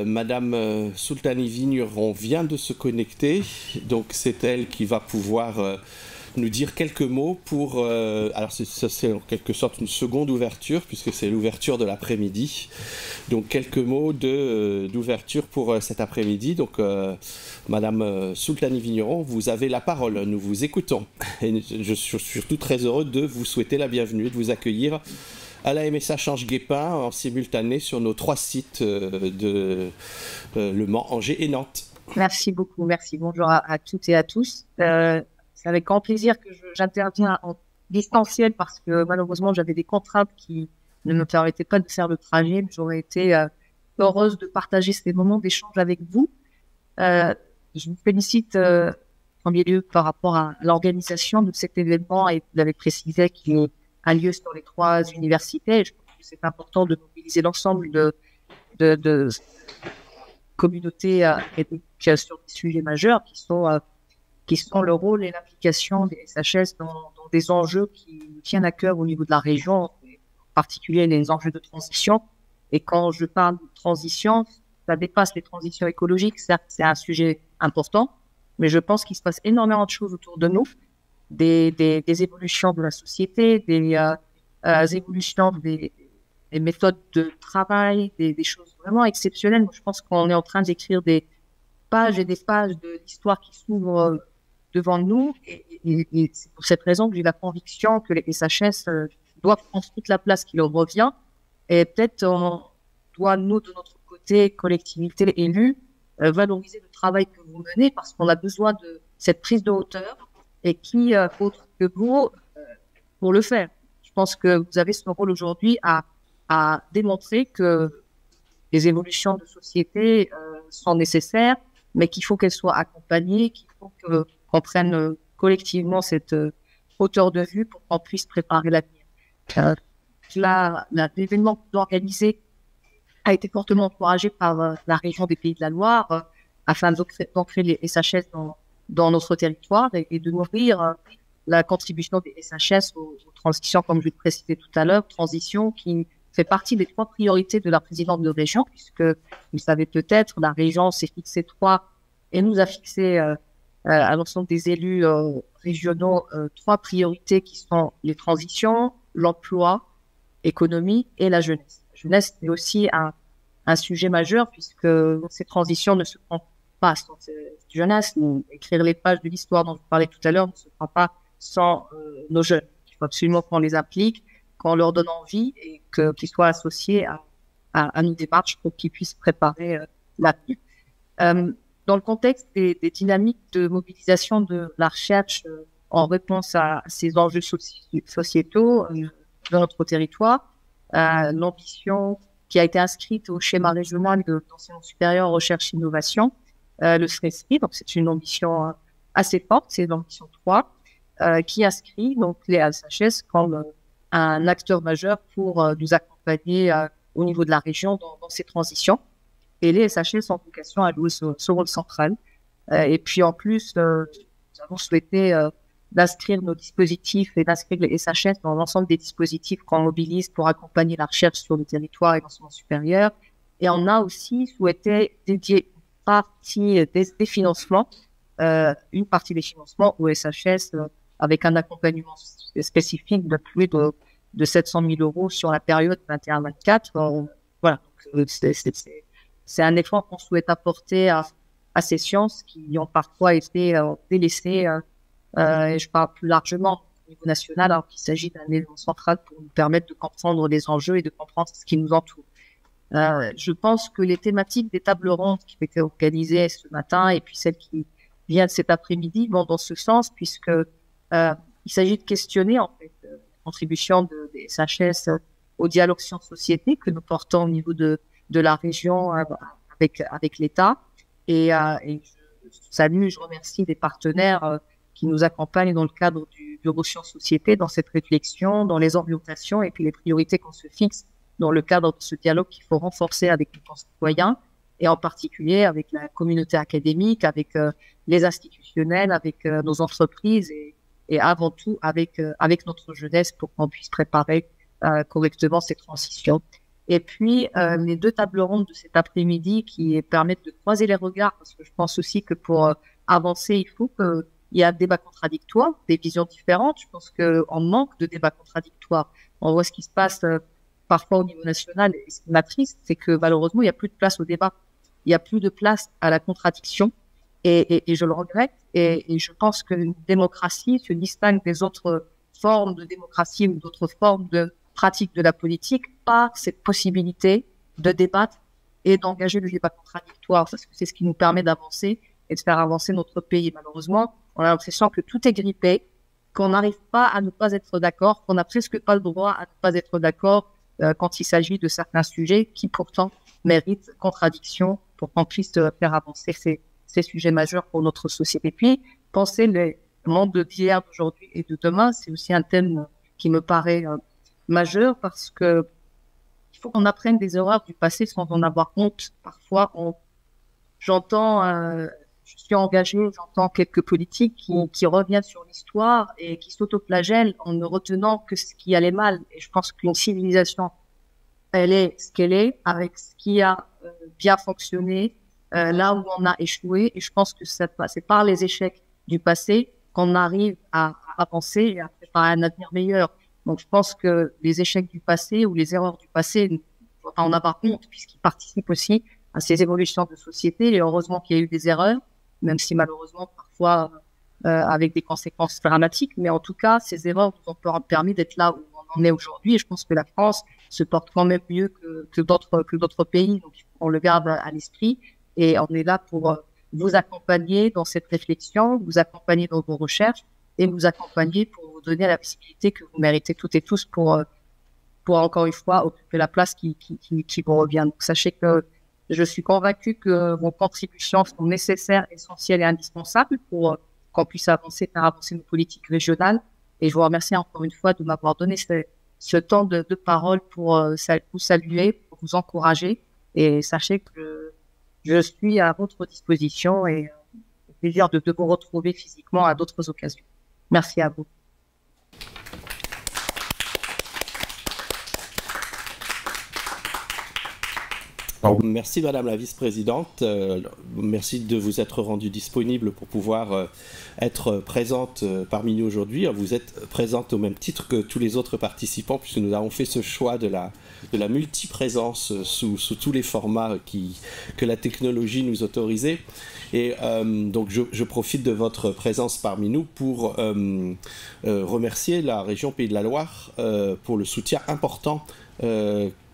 Madame Soultani Vigneron vient de se connecter, donc c'est elle qui va pouvoir nous dire quelques mots pour... alors c'est en quelque sorte une seconde ouverture, puisque c'est l'ouverture de l'après-midi. Donc quelques mots d'ouverture pour cet après-midi. Donc Madame Soultani Vigneron, vous avez la parole, nous vous écoutons. Et je suis surtout très heureux de vous souhaiter la bienvenue et de vous accueillir à la MSH Ange-Guépin en simultané sur nos 3 sites de Le Mans, Angers et Nantes. Merci beaucoup, merci. Bonjour à toutes et à tous. C'est avec grand plaisir que j'interviens en distanciel parce que malheureusement j'avais des contraintes qui ne me permettaient pas de faire le trajet. J'aurais été heureuse de partager ces moments d'échange avec vous. Je vous félicite en premier lieu par rapport à l'organisation de cet événement et vous l'avez précisé qu'il a lieu sur les 3 universités. Je pense que c'est important de mobiliser l'ensemble de communautés sur des sujets majeurs qui sont le rôle et l'application des SHS dans des enjeux qui nous tiennent à cœur au niveau de la région, en particulier les enjeux de transition. Et quand je parle de transition, ça dépasse les transitions écologiques. Certes, c'est un sujet important, mais je pense qu'il se passe énormément de choses autour de nous, des évolutions de la société, des évolutions des méthodes de travail, des choses vraiment exceptionnelles. Moi, je pense qu'on est en train d'écrire des pages et des pages de l'histoire qui s'ouvrent devant nous. Et c'est pour cette raison que j'ai la conviction que les SHS doivent prendre toute la place qui leur revient. Et peut-être on doit, nous, de notre côté, collectivité élue, valoriser le travail que vous menez parce qu'on a besoin de cette prise de hauteur et qui autre que vous pour le faire. Je pense que vous avez ce rôle aujourd'hui à démontrer que les évolutions de société sont nécessaires, mais qu'il faut qu'elles soient accompagnées, qu'il faut qu'on prenne collectivement cette hauteur de vue pour qu'on puisse préparer l'avenir. L'événement organisé a été fortement encouragé par la région des Pays de la Loire afin d'ancrer les SHS dans notre territoire et de nourrir la contribution des SHS aux transitions, comme je le précisais tout à l'heure, transition qui fait partie des 3 priorités de la présidente de région, puisque vous savez peut-être, la région s'est fixé 3 et nous a fixé à l'ensemble des élus régionaux 3 priorités qui sont les transitions, l'emploi, l'économie et la jeunesse. La jeunesse est aussi un sujet majeur puisque ces transitions ne se font pas sans cette jeunesse. Écrire les pages de l'histoire dont je parlais tout à l'heure ne se fera pas sans nos jeunes. Il faut absolument qu'on les implique, qu'on leur donne envie et qu'ils soient associés à nos démarches pour qu'ils puissent préparer l'avenir. Dans le contexte des dynamiques de mobilisation de la recherche en réponse à ces enjeux sociétaux dans notre territoire, l'ambition qui a été inscrite au schéma régional de l'enseignement supérieur, recherche et innovation, le SRESPI, donc c'est une ambition assez forte, c'est l'ambition 3, qui inscrit donc les SHS comme un acteur majeur pour nous accompagner au niveau de la région dans ces transitions. Et les SHS ont vocation à jouer ce rôle central. Et puis en plus, nous avons souhaité d'inscrire nos dispositifs et d'inscrire les SHS dans l'ensemble des dispositifs qu'on mobilise pour accompagner la recherche sur le territoire et l'enseignement supérieur. Et on a aussi souhaité dédier une partie des financements, aux SHS avec un accompagnement spécifique de plus de 700 000 € sur la période 21-24. Voilà, donc, c'est un effort qu'on souhaite apporter à ces sciences qui ont parfois été délaissées, et je parle plus largement au niveau national, alors qu'il s'agit d'un élément central pour nous permettre de comprendre les enjeux et de comprendre ce qui nous entoure. Je pense que les thématiques des tables rondes qui ont été organisées ce matin et puis celles qui viennent cet après-midi vont dans ce sens, puisque il s'agit de questionner en fait la contribution des SHS au dialogue sciences-société que nous portons au niveau de la région avec l'État. Et je remercie des partenaires qui nous accompagnent dans le cadre du Bureau Sciences-Société, dans cette réflexion, dans les orientations et puis les priorités qu'on se fixe dans le cadre de ce dialogue qu'il faut renforcer avec nos concitoyens et en particulier avec la communauté académique, avec les institutionnels, avec nos entreprises et avant tout avec notre jeunesse pour qu'on puisse préparer correctement ces transitions. Et puis, les 2 tables rondes de cet après-midi qui permettent de croiser les regards, parce que je pense aussi que pour avancer, il faut qu'il y ait un débat contradictoire, des visions différentes. Je pense qu'on manque de débats contradictoires. On voit ce qui se passe parfois au niveau national. Et ce qui m'attriste, c'est que malheureusement, il n'y a plus de place au débat. Il n'y a plus de place à la contradiction. Et je le regrette. Et je pense qu'une démocratie se distingue des autres formes de démocratie ou d'autres formes de pratique de la politique par cette possibilité de débattre et d'engager le débat contradictoire, parce que c'est ce qui nous permet d'avancer et de faire avancer notre pays. Malheureusement, on a l'impression que tout est grippé, qu'on n'arrive pas à ne pas être d'accord, qu'on n'a presque pas le droit à ne pas être d'accord quand il s'agit de certains sujets qui pourtant méritent contradiction pour qu'on puisse faire avancer ces sujets majeurs pour notre société. Puis, penser le monde d'hier, d'aujourd'hui et de demain, c'est aussi un thème qui me paraît majeur, parce que il faut qu'on apprenne des erreurs du passé sans en avoir honte. Parfois, je suis engagée, j'entends quelques politiques qui reviennent sur l'histoire et qui s'autoflagellent en ne retenant que ce qui allait mal. Et je pense qu'une civilisation, elle est ce qu'elle est, avec ce qui a bien fonctionné, là où on a échoué. Et je pense que c'est par les échecs du passé qu'on arrive à avancer et à préparer un avenir meilleur. Donc, je pense que les échecs du passé ou les erreurs du passé, il ne faut pas en avoir honte, puisqu'ils participent aussi à ces évolutions de société. Et heureusement qu'il y a eu des erreurs, même si malheureusement, parfois, avec des conséquences dramatiques. Mais en tout cas, ces erreurs nous ont permis d'être là où on en est aujourd'hui. Et je pense que la France se porte quand même mieux que d'autres pays. Donc, on le garde à l'esprit. Et on est là pour vous accompagner dans cette réflexion, vous accompagner dans vos recherches et vous accompagner pour vous donner la visibilité que vous méritez toutes et tous pour encore une fois occuper la place qui vous revient. Donc, sachez que je suis convaincue que vos contributions sont nécessaires, essentielles et indispensables pour qu'on puisse faire avancer nos politiques régionales. Et je vous remercie encore une fois de m'avoir donné ce temps de parole pour vous saluer, pour vous encourager. Et sachez que je suis à votre disposition et au plaisir de vous retrouver physiquement à d'autres occasions. Merci à vous. Merci Madame la Vice-Présidente, merci de vous être rendue disponible pour pouvoir être présente parmi nous aujourd'hui. Vous êtes présente au même titre que tous les autres participants, puisque nous avons fait ce choix de la multiprésence sous tous les formats que la technologie nous autorisait. Et donc je profite de votre présence parmi nous pour remercier la région Pays de la Loire pour le soutien important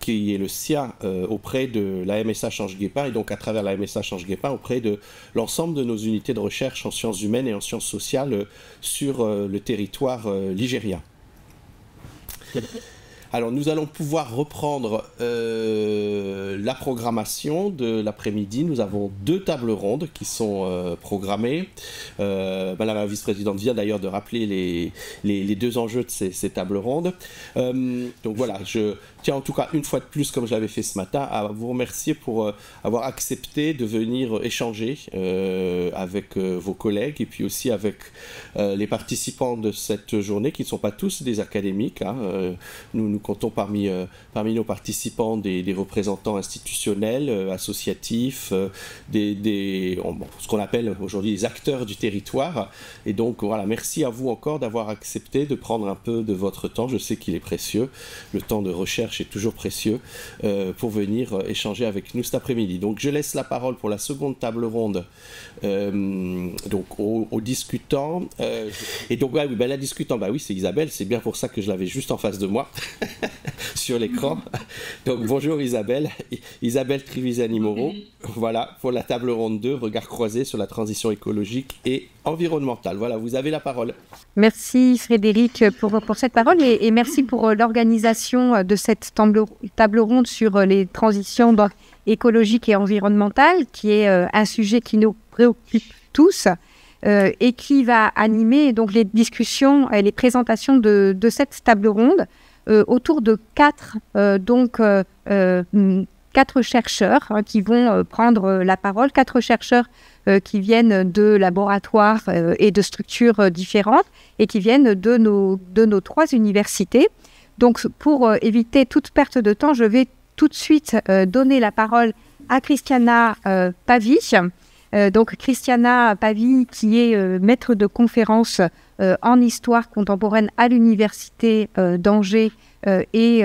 qui est le sien auprès de la MSA Ange-Guépin et donc à travers la MSA Ange-Guépin auprès de l'ensemble de nos unités de recherche en sciences humaines et en sciences sociales sur le territoire ligérien. Alors nous allons pouvoir reprendre la programmation de l'après-midi. Nous avons 2 tables rondes qui sont programmées. Madame la vice-présidente vient d'ailleurs de rappeler les 2 enjeux de ces tables rondes. Donc voilà, je tiens en tout cas une fois de plus, comme je l'avais fait ce matin, à vous remercier pour avoir accepté de venir échanger avec vos collègues et puis aussi avec les participants de cette journée qui ne sont pas tous des académiques. Nous comptons parmi nos participants des représentants institutionnels, associatifs, ce qu'on appelle aujourd'hui les acteurs du territoire. Et donc voilà, merci à vous encore d'avoir accepté de prendre un peu de votre temps. Je sais qu'il est précieux, le temps de recherche est toujours précieux, pour venir échanger avec nous cet après-midi. Donc je laisse la parole pour la seconde table ronde donc aux discutants. Et donc la discutante, oui, c'est Isabelle, c'est bien pour ça que je l'avais juste en face de moi sur l'écran. Donc bonjour Isabelle Trivisani-Moreau. Voilà, pour la table ronde 2, regard croisé sur la transition écologique et environnementale. Voilà, vous avez la parole. Merci Frédéric pour cette parole et merci pour l'organisation de cette table ronde sur les transitions écologiques et environnementales, qui est un sujet qui nous préoccupe tous et qui va animer donc les discussions et les présentations de cette table ronde autour de 4 chercheurs qui vont prendre la parole, 4 chercheurs qui viennent de laboratoires et de structures différentes et qui viennent de nos 3 universités. Donc, pour éviter toute perte de temps, je vais tout de suite donner la parole à Christiana Pavy. Donc Christiana Pavy, qui est maître de conférence en histoire contemporaine à l'université d'Angers et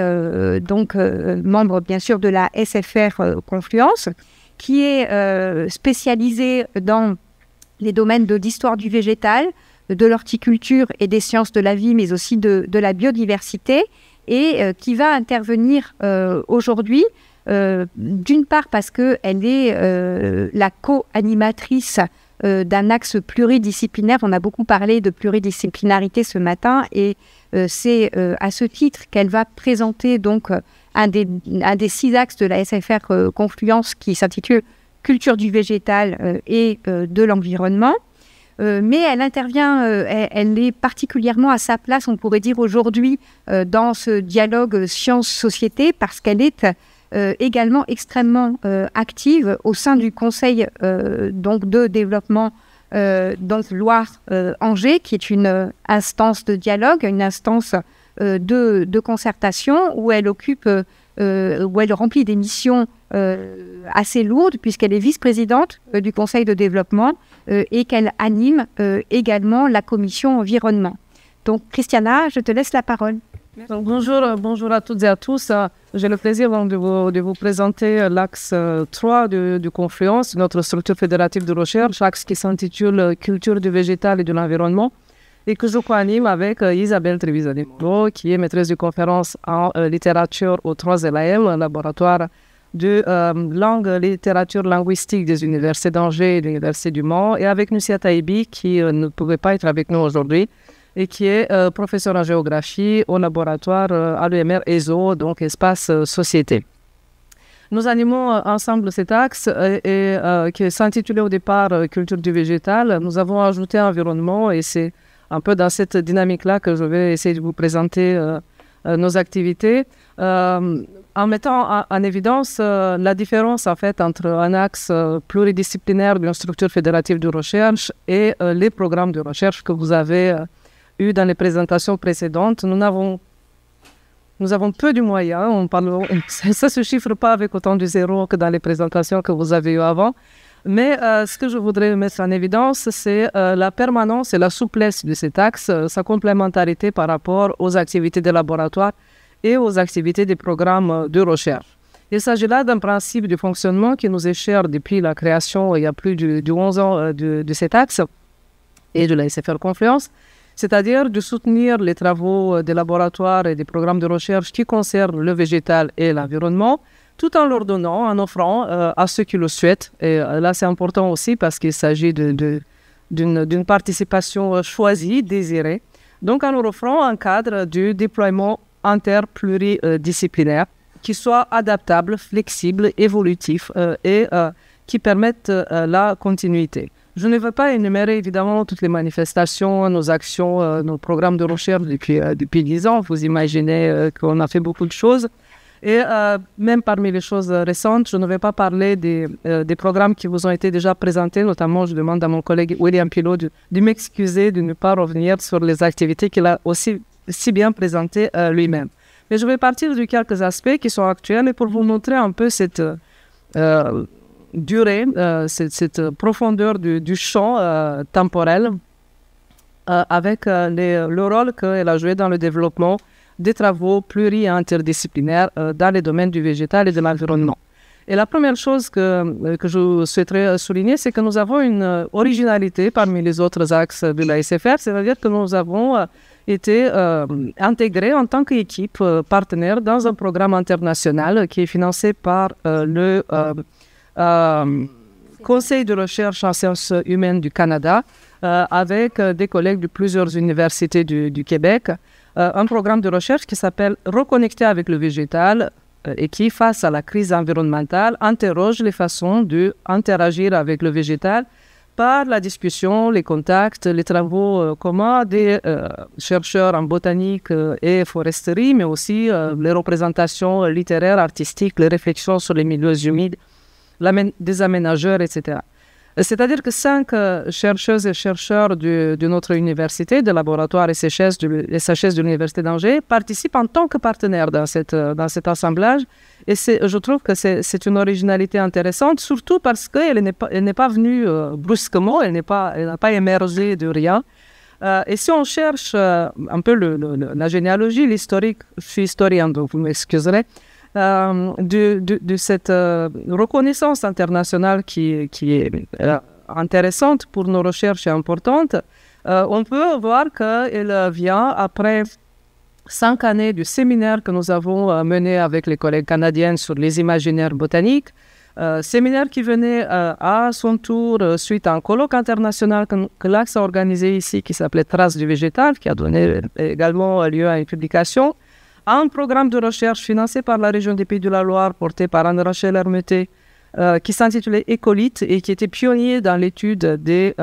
donc membre bien sûr de la SFR Confluence, qui est spécialisée dans les domaines de l'histoire du végétal, de l'horticulture et des sciences de la vie, mais aussi de la biodiversité, et qui va intervenir aujourd'hui, d'une part parce qu'elle est la co-animatrice d'un axe pluridisciplinaire. On a beaucoup parlé de pluridisciplinarité ce matin, et c'est à ce titre qu'elle va présenter donc un des 6 axes de la SFR Confluence qui s'intitule « Culture du végétal et de l'environnement ». Mais elle intervient, elle est particulièrement à sa place, on pourrait dire aujourd'hui, dans ce dialogue science-société, parce qu'elle est également extrêmement active au sein du Conseil donc de développement donc Loire-Angers, qui est une instance de dialogue, une instance de concertation où elle occupe, où elle remplit des missions assez lourdes, puisqu'elle est vice-présidente du Conseil de développement et qu'elle anime également la commission environnement. Donc, Christiana, je te laisse la parole. Donc, bonjour à toutes et à tous. J'ai le plaisir donc, de vous présenter l'axe 3 du Confluence, notre structure fédérative de recherche, axe qui s'intitule « Culture du végétal et de l'environnement » et que je co-anime avec Isabelle Trevisan, qui est maîtresse de conférence en littérature au 3LAM, un laboratoire de langue, littérature linguistique des universités d'Angers et de l'université du Mans, et avec Nussia Taïbi, qui ne pouvait pas être avec nous aujourd'hui, et qui est professeur en géographie au laboratoire à l'UMR ESO, donc Espace Société. Nous animons ensemble cet axe qui s'intitulait au départ Culture du végétal. Nous avons ajouté environnement, et c'est un peu dans cette dynamique-là que je vais essayer de vous présenter nos activités, en mettant en évidence la différence en fait entre un axe pluridisciplinaire d'une structure fédérative de recherche et les programmes de recherche que vous avez eu dans les présentations précédentes. Nous avons peu de moyens, ça ne se chiffre pas avec autant de zéros que dans les présentations que vous avez eues avant. Mais ce que je voudrais mettre en évidence, c'est la permanence et la souplesse de cet axe, sa complémentarité par rapport aux activités des laboratoires et aux activités des programmes de recherche. Il s'agit là d'un principe de fonctionnement qui nous est cher depuis la création, il y a plus de 11 ans, de cet axe et de la SFR Confluence, c'est-à-dire de soutenir les travaux des laboratoires et des programmes de recherche qui concernent le végétal et l'environnement, tout en leur donnant, en offrant à ceux qui le souhaitent. Et là, c'est important aussi parce qu'il s'agit d'une participation choisie, désirée. Donc, en leur offrant un cadre du déploiement interpluridisciplinaire qui soit adaptable, flexible, évolutif et qui permette la continuité. Je ne vais pas énumérer évidemment toutes les manifestations, nos actions, nos programmes de recherche depuis 10 ans. Vous imaginez qu'on a fait beaucoup de choses. Et même parmi les choses récentes, je ne vais pas parler des programmes qui vous ont été déjà présentés. Notamment, je demande à mon collègue William Pilot de m'excuser de ne pas revenir sur les activités qu'il a aussi si bien présentées lui-même. Mais je vais partir de quelques aspects qui sont actuels et pour vous montrer un peu cette durée, cette profondeur du champ temporel avec le rôle qu'elle a joué dans le développement des travaux pluri- et interdisciplinaires dans les domaines du végétal et de l'environnement. Et la première chose que je souhaiterais souligner, c'est que nous avons une originalité parmi les autres axes de la SFR, c'est-à-dire que nous avons été intégrés en tant qu'équipe partenaire dans un programme international qui est financé par le Conseil de recherche en sciences humaines du Canada, avec des collègues de plusieurs universités du Québec, un programme de recherche qui s'appelle « Reconnecter avec le végétal » et qui, face à la crise environnementale, interroge les façons d'interagir avec le végétal par la discussion, les contacts, les travaux communs des chercheurs en botanique et foresterie, mais aussi les représentations littéraires, artistiques, les réflexions sur les milieux humides, des aménageurs, etc. C'est-à-dire que 5 chercheuses et chercheurs de notre université, de laboratoire SHS de l'Université d'Angers, participent en tant que partenaires dans cet assemblage. Et je trouve que c'est une originalité intéressante, surtout parce qu'elle n'est pas venue brusquement, elle n'a pas émergé de rien. Et si on cherche un peu la généalogie, l'historique, je suis historien, donc vous m'excuserez, de cette reconnaissance internationale qui est intéressante pour nos recherches et importante, on peut voir qu'elle vient après 5 années du séminaire que nous avons mené avec les collègues canadiennes sur les imaginaires botaniques, séminaire qui venait à son tour suite à un colloque international que l'Axe a organisé ici qui s'appelait Traces du végétal, qui a donné également lieu à une publication. Un programme de recherche financé par la région des Pays de la Loire, porté par Anne-Rachel Hermeté, qui s'intitulait Écolite et qui était pionnier dans l'étude de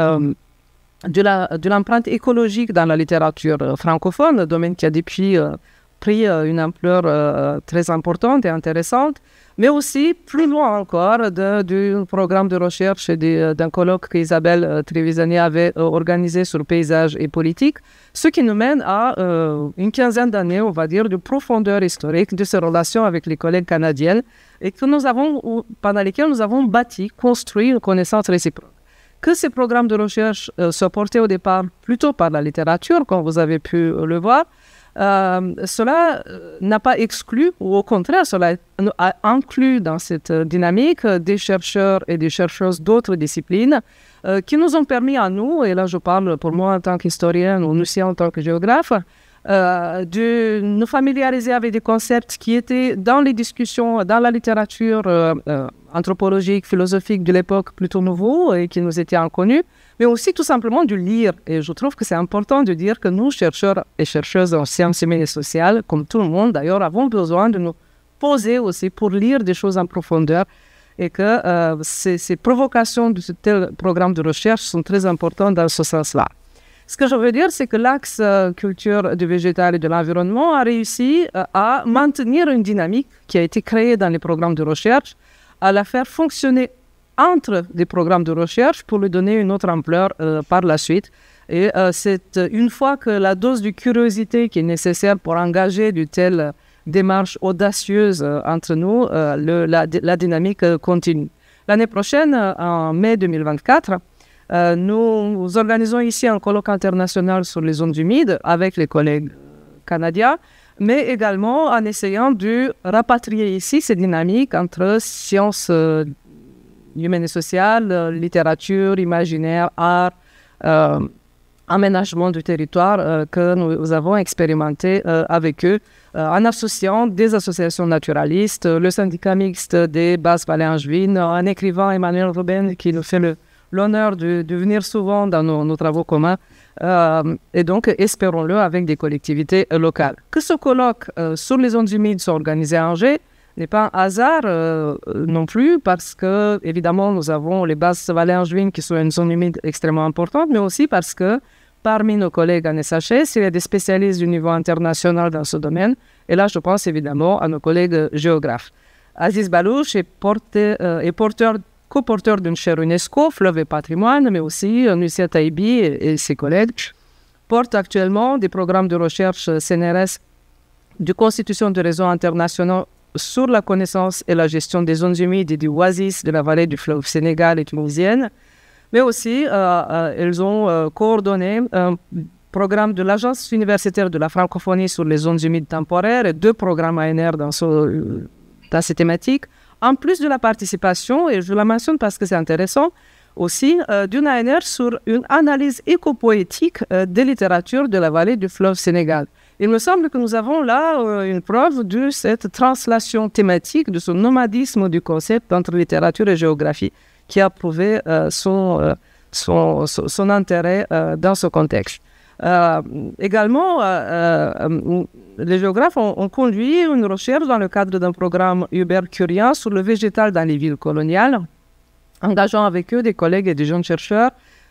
l'empreinte écologique dans la littérature francophone, domaine qui a depuis pris une ampleur très importante et intéressante, mais aussi plus loin encore du programme de recherche et d'un colloque qu'Isabelle Trevisani avait organisé sur paysage et politique, ce qui nous mène à une quinzaine d'années, on va dire, de profondeur historique de ces relations avec les collègues canadiennes et pendant lesquelles nous avons construit une connaissance réciproque. Que ces programmes de recherche soient portés au départ plutôt par la littérature, comme vous avez pu le voir, cela n'a pas exclu, ou au contraire, cela a inclus dans cette dynamique des chercheurs et des chercheuses d'autres disciplines qui nous ont permis à nous, et là je parle pour moi en tant qu'historienne ou Lucie en tant que géographe, de nous familiariser avec des concepts qui étaient dans les discussions, dans la littérature anthropologique, philosophique de l'époque plutôt nouveau et qui nous étaient inconnus, mais aussi tout simplement de lire. Et je trouve que c'est important de dire que nous, chercheurs et chercheuses en sciences humaines et sociales, comme tout le monde d'ailleurs, avons besoin de nous poser aussi pour lire des choses en profondeur et que ces provocations de ce tel programme de recherche sont très importantes dans ce sens-là. Ce que je veux dire, c'est que l'axe culture du végétal et de l'environnement a réussi à maintenir une dynamique qui a été créée dans les programmes de recherche, à la faire fonctionner entre des programmes de recherche pour lui donner une autre ampleur par la suite. Et c'est une fois que la dose de curiosité qui est nécessaire pour engager de telles démarches audacieuses entre nous, la dynamique continue. L'année prochaine, en mai 2024, nous organisons ici un colloque international sur les zones humides avec les collègues canadiens, mais également en essayant de rapatrier ici ces dynamiques entre sciences humaines et sociales, littérature, imaginaire, art, aménagement du territoire que nous avons expérimenté avec eux en associant des associations naturalistes, le syndicat mixte des Basses Vallées Angevines, un écrivain, Emmanuel Robben, qui nous fait l'honneur de venir souvent dans nos travaux communs, et donc espérons-le avec des collectivités locales. Que ce colloque sur les zones humides soit organisé à Angers n'est pas un hasard non plus, parce que évidemment nous avons les Basses Vallées Angevines qui sont une zone humide extrêmement importante, mais aussi parce que parmi nos collègues en SHS, il y a des spécialistes du niveau international dans ce domaine, et là je pense évidemment à nos collègues géographes. Aziz Balouch est coporteur d'une chaire UNESCO, Fleuve et Patrimoine, mais aussi Lucia Taïbi et ses collègues portent actuellement des programmes de recherche CNRS de constitution de réseaux internationaux sur la connaissance et la gestion des zones humides et du oasis de la vallée du fleuve Sénégal et tunisienne, mais aussi elles ont coordonné un programme de l'Agence universitaire de la francophonie sur les zones humides temporaires et 2 programmes ANR dans ces thématiques, en plus de la participation, et je la mentionne parce que c'est intéressant, aussi d'une ANR sur une analyse éco-poétique des littératures de la vallée du fleuve Sénégal. Il me semble que nous avons là une preuve de cette translation thématique, de ce nomadisme du concept entre littérature et géographie qui a prouvé son intérêt dans ce contexte. Également, les géographes ont conduit une recherche dans le cadre d'un programme Hubert Curien sur le végétal dans les villes coloniales, engageant avec eux des collègues et des jeunes chercheurs,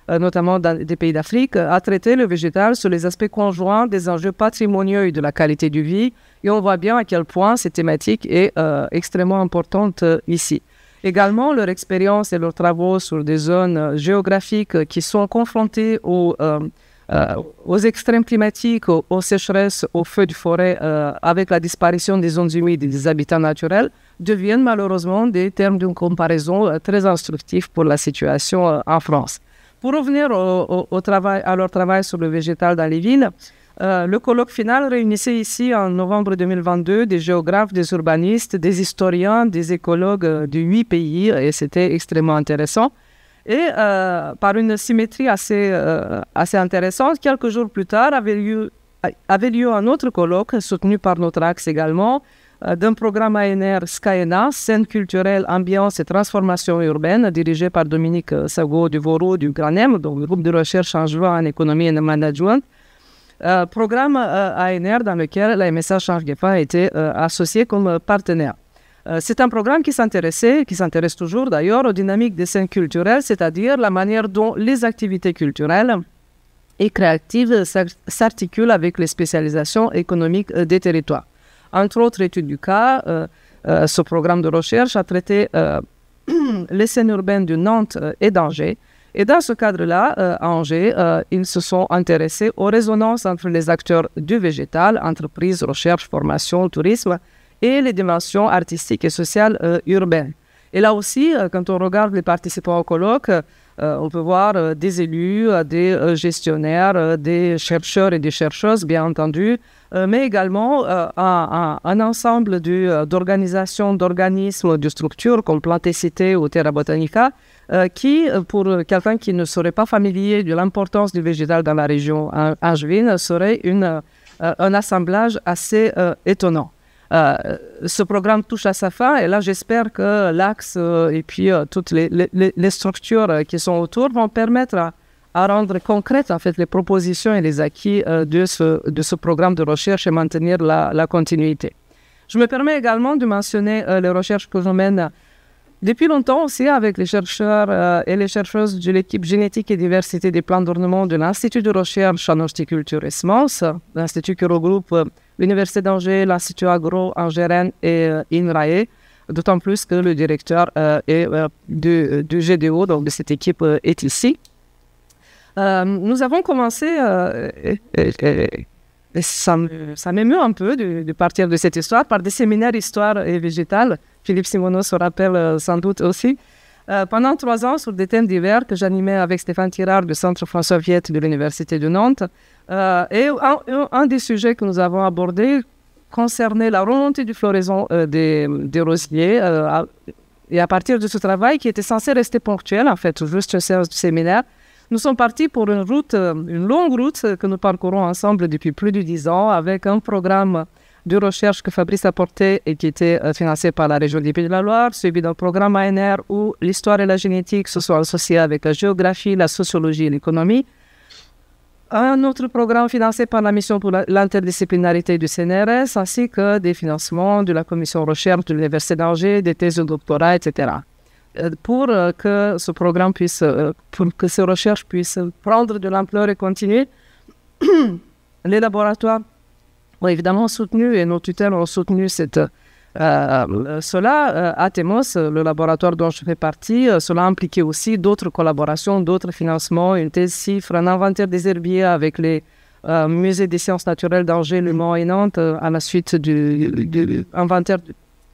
notamment des pays d'Afrique, à traiter le végétal sur les aspects conjoints des enjeux patrimoniaux et de la qualité de vie. Et on voit bien à quel point cette thématique est extrêmement importante ici. Également, leur expérience et leurs travaux sur des zones géographiques qui sont confrontées aux extrêmes climatiques, aux sécheresses, aux feux de forêt, avec la disparition des zones humides et des habitats naturels, deviennent malheureusement des termes de comparaison très instructifs pour la situation en France. Pour revenir à leur travail sur le végétal dans les villes, le colloque final réunissait ici en novembre 2022 des géographes, des urbanistes, des historiens, des écologues de 8 pays et c'était extrêmement intéressant. Et par une symétrie assez intéressante, quelques jours plus tard avait lieu un autre colloque soutenu par notre axe également d'un programme ANR SCAENA, Scène culturelle, ambiance et transformation urbaine, dirigé par Dominique Sago du Voro du GRANEM, donc le groupe de recherche en juin en économie et en management. Programme ANR dans lequel la MSA Charles-Guépin était associée comme partenaire. C'est un programme qui s'intéresse toujours d'ailleurs aux dynamiques des scènes culturelles, c'est-à-dire la manière dont les activités culturelles et créatives s'articulent avec les spécialisations économiques des territoires. Entre autres études du cas, ce programme de recherche a traité les scènes urbaines de Nantes et d'Angers. Et dans ce cadre-là, à Angers, ils se sont intéressés aux résonances entre les acteurs du végétal, entreprises, recherche, formation, tourisme, et les dimensions artistiques et sociales urbaines. Et là aussi, quand on regarde les participants au colloque, on peut voir des élus, des gestionnaires, des chercheurs et des chercheuses, bien entendu, mais également un ensemble d'organisations, d'organismes, de structures comme Plantécité ou Terra Botanica, qui, pour quelqu'un qui ne serait pas familier de l'importance du végétal dans la région angevine, serait un assemblage assez étonnant. Ce programme touche à sa fin et là j'espère que l'Axe et puis toutes les structures qui sont autour vont permettre à rendre concrètes en fait les propositions et les acquis de ce programme de recherche et maintenir la continuité. Je me permets également de mentionner les recherches que je mène depuis longtemps aussi avec les chercheurs et les chercheuses de l'équipe génétique et diversité des plants d'ornement de l'Institut de recherche en horticulture et semences, l'Institut qui regroupe l'Université d'Angers, l'Institut Agro Angers et INRAE, d'autant plus que le directeur du GDO, donc de cette équipe, est ici. Nous avons commencé, et ça m'émeut un peu de partir de cette histoire, par des séminaires histoire et végétale. Philippe Simoneau se rappelle sans doute aussi. Pendant 3 ans, sur des thèmes divers que j'animais avec Stéphane Tirard du Centre François Viette de l'Université de Nantes. Et un des sujets que nous avons abordés concernait la remontée du floraison des rosiers. Et à partir de ce travail, qui était censé rester ponctuel, en fait, juste une séance de séminaire, nous sommes partis pour une longue route que nous parcourons ensemble depuis plus de 10 ans avec un programme de recherche que Fabrice a porté et qui était financé par la région des Pays de la Loire, suivi d'un programme ANR où l'histoire et la génétique se sont associées avec la géographie, la sociologie et l'économie. Un autre programme financé par la mission pour l'interdisciplinarité du CNRS, ainsi que des financements de la commission recherche de l'Université d'Angers, des thèses de doctorat, etc. Pour que ce programme pour que ces recherches puissent prendre de l'ampleur et continuer, les laboratoires ont évidemment soutenu et nos tutelles ont soutenu cela. Atemos, le laboratoire dont je fais partie, cela a impliqué aussi d'autres collaborations, d'autres financements, une thèse CIFRE, un inventaire des herbiers avec les musées des sciences naturelles d'Angers, Le Mans et Nantes, à la suite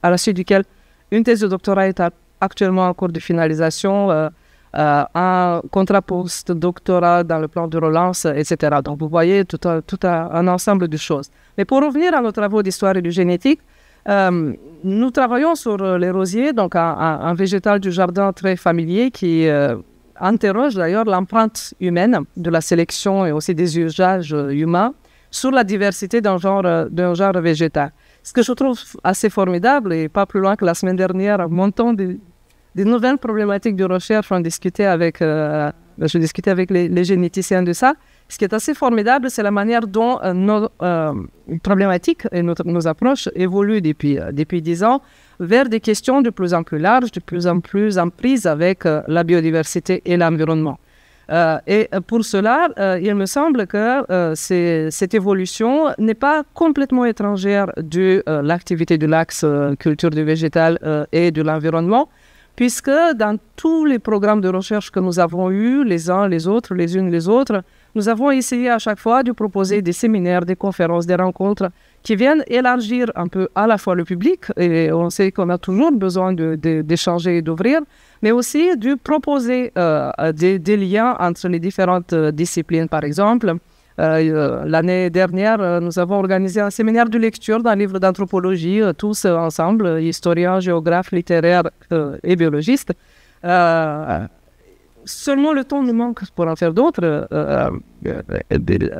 à la suite duquel une thèse de doctorat est actuellement en cours de finalisation, un contrat post-doctorat dans le plan de relance, etc. Donc vous voyez tout un ensemble de choses. Mais pour revenir à nos travaux d'histoire et de génétique, nous travaillons sur les rosiers, donc un végétal du jardin très familier qui interroge d'ailleurs l'empreinte humaine de la sélection et aussi des usages humains sur la diversité d'un genre végétal. Ce que je trouve assez formidable, et pas plus loin que la semaine dernière, en montant des nouvelles problématiques de recherche, je discutais avec les généticiens de ça. Ce qui est assez formidable, c'est la manière dont nos problématiques et nos approches évoluent depuis 10 ans vers des questions de plus en plus larges, de plus en plus en prise avec la biodiversité et l'environnement. Et pour cela, il me semble que cette évolution n'est pas complètement étrangère de l'activité de l'axe culture du végétal et de l'environnement, puisque dans tous les programmes de recherche que nous avons eus, les uns, les autres, les unes, les autres, nous avons essayé à chaque fois de proposer des séminaires, des conférences, des rencontres qui viennent élargir un peu à la fois le public, et on sait qu'on a toujours besoin d'échanger et d'ouvrir, mais aussi de proposer des liens entre les différentes disciplines. Par exemple, l'année dernière, nous avons organisé un séminaire de lecture d'un livre d'anthropologie, tous ensemble, historiens, géographes, littéraires et biologistes. Seulement le temps nous manque pour en faire d'autres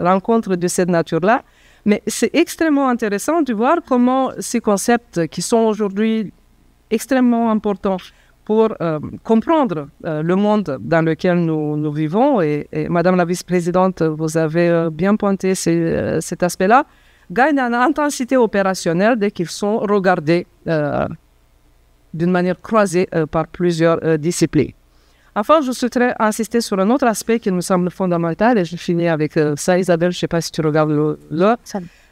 rencontres de cette nature-là. Mais c'est extrêmement intéressant de voir comment ces concepts qui sont aujourd'hui extrêmement importants pour comprendre le monde dans lequel nous vivons, et Madame la vice-présidente, vous avez bien pointé cet aspect-là, gagnent en intensité opérationnelle dès qu'ils sont regardés d'une manière croisée par plusieurs disciplines. Enfin, je souhaiterais insister sur un autre aspect qui me semble fondamental, et je finis avec ça. Isabelle, je ne sais pas si tu regardes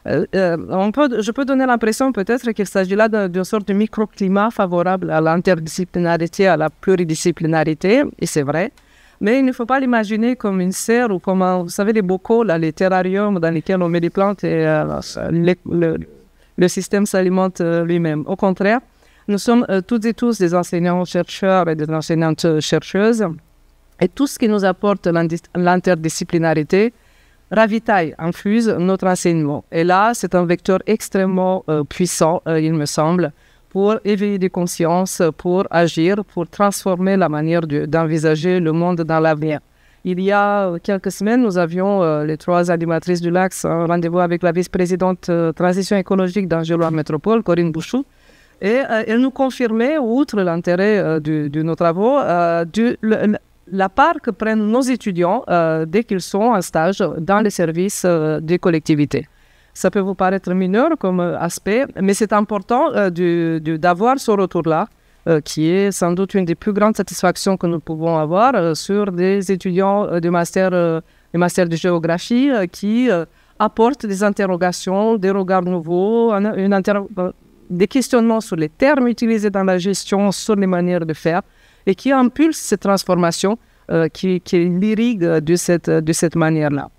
je peux donner l'impression peut-être qu'il s'agit là d'une sorte de microclimat favorable à l'interdisciplinarité, à la pluridisciplinarité, et c'est vrai. Mais il ne faut pas l'imaginer comme une serre ou comme, vous savez, les bocaux, là, les terrariums dans lesquels on met des plantes et le système s'alimente lui-même. Au contraire, nous sommes toutes et tous des enseignants-chercheurs et des enseignantes-chercheuses, et tout ce qui nous apporte l'interdisciplinarité ravitaille, infuse notre enseignement. Et là, c'est un vecteur extrêmement puissant, il me semble, pour éveiller des consciences, pour agir, pour transformer la manière d'envisager le monde dans l'avenir. Il y a quelques semaines, nous avions, les 3 animatrices du LACS, un rendez-vous avec la vice-présidente transition écologique d'Angelo Métropole, Corinne Bouchou, et elle nous confirmait, outre l'intérêt de nos travaux, la part que prennent nos étudiants dès qu'ils sont en stage dans les services des collectivités. Ça peut vous paraître mineur comme aspect, mais c'est important d'avoir ce retour-là, qui est sans doute une des plus grandes satisfactions que nous pouvons avoir sur des étudiants de master de géographie qui apportent des interrogations, des regards nouveaux, des questionnements sur les termes utilisés dans la gestion, sur les manières de faire, et qui impulsent cette transformation qui l'irrigue de cette manière-là.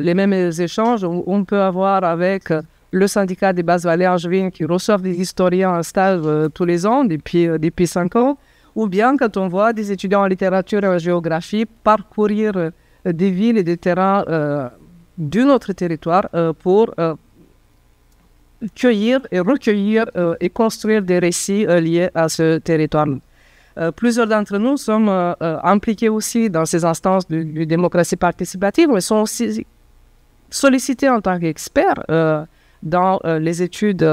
Les mêmes échanges on peut avoir avec le syndicat des Basses Vallées Angevines qui reçoivent des historiens en stage tous les ans depuis 5 ans, ou bien quand on voit des étudiants en littérature et en géographie parcourir des villes et des terrains de notre territoire pour cueillir et recueillir et construire des récits liés à ce territoire. Plusieurs d'entre nous sommes impliqués aussi dans ces instances de démocratie participative, mais sont aussi sollicités en tant qu'experts dans les études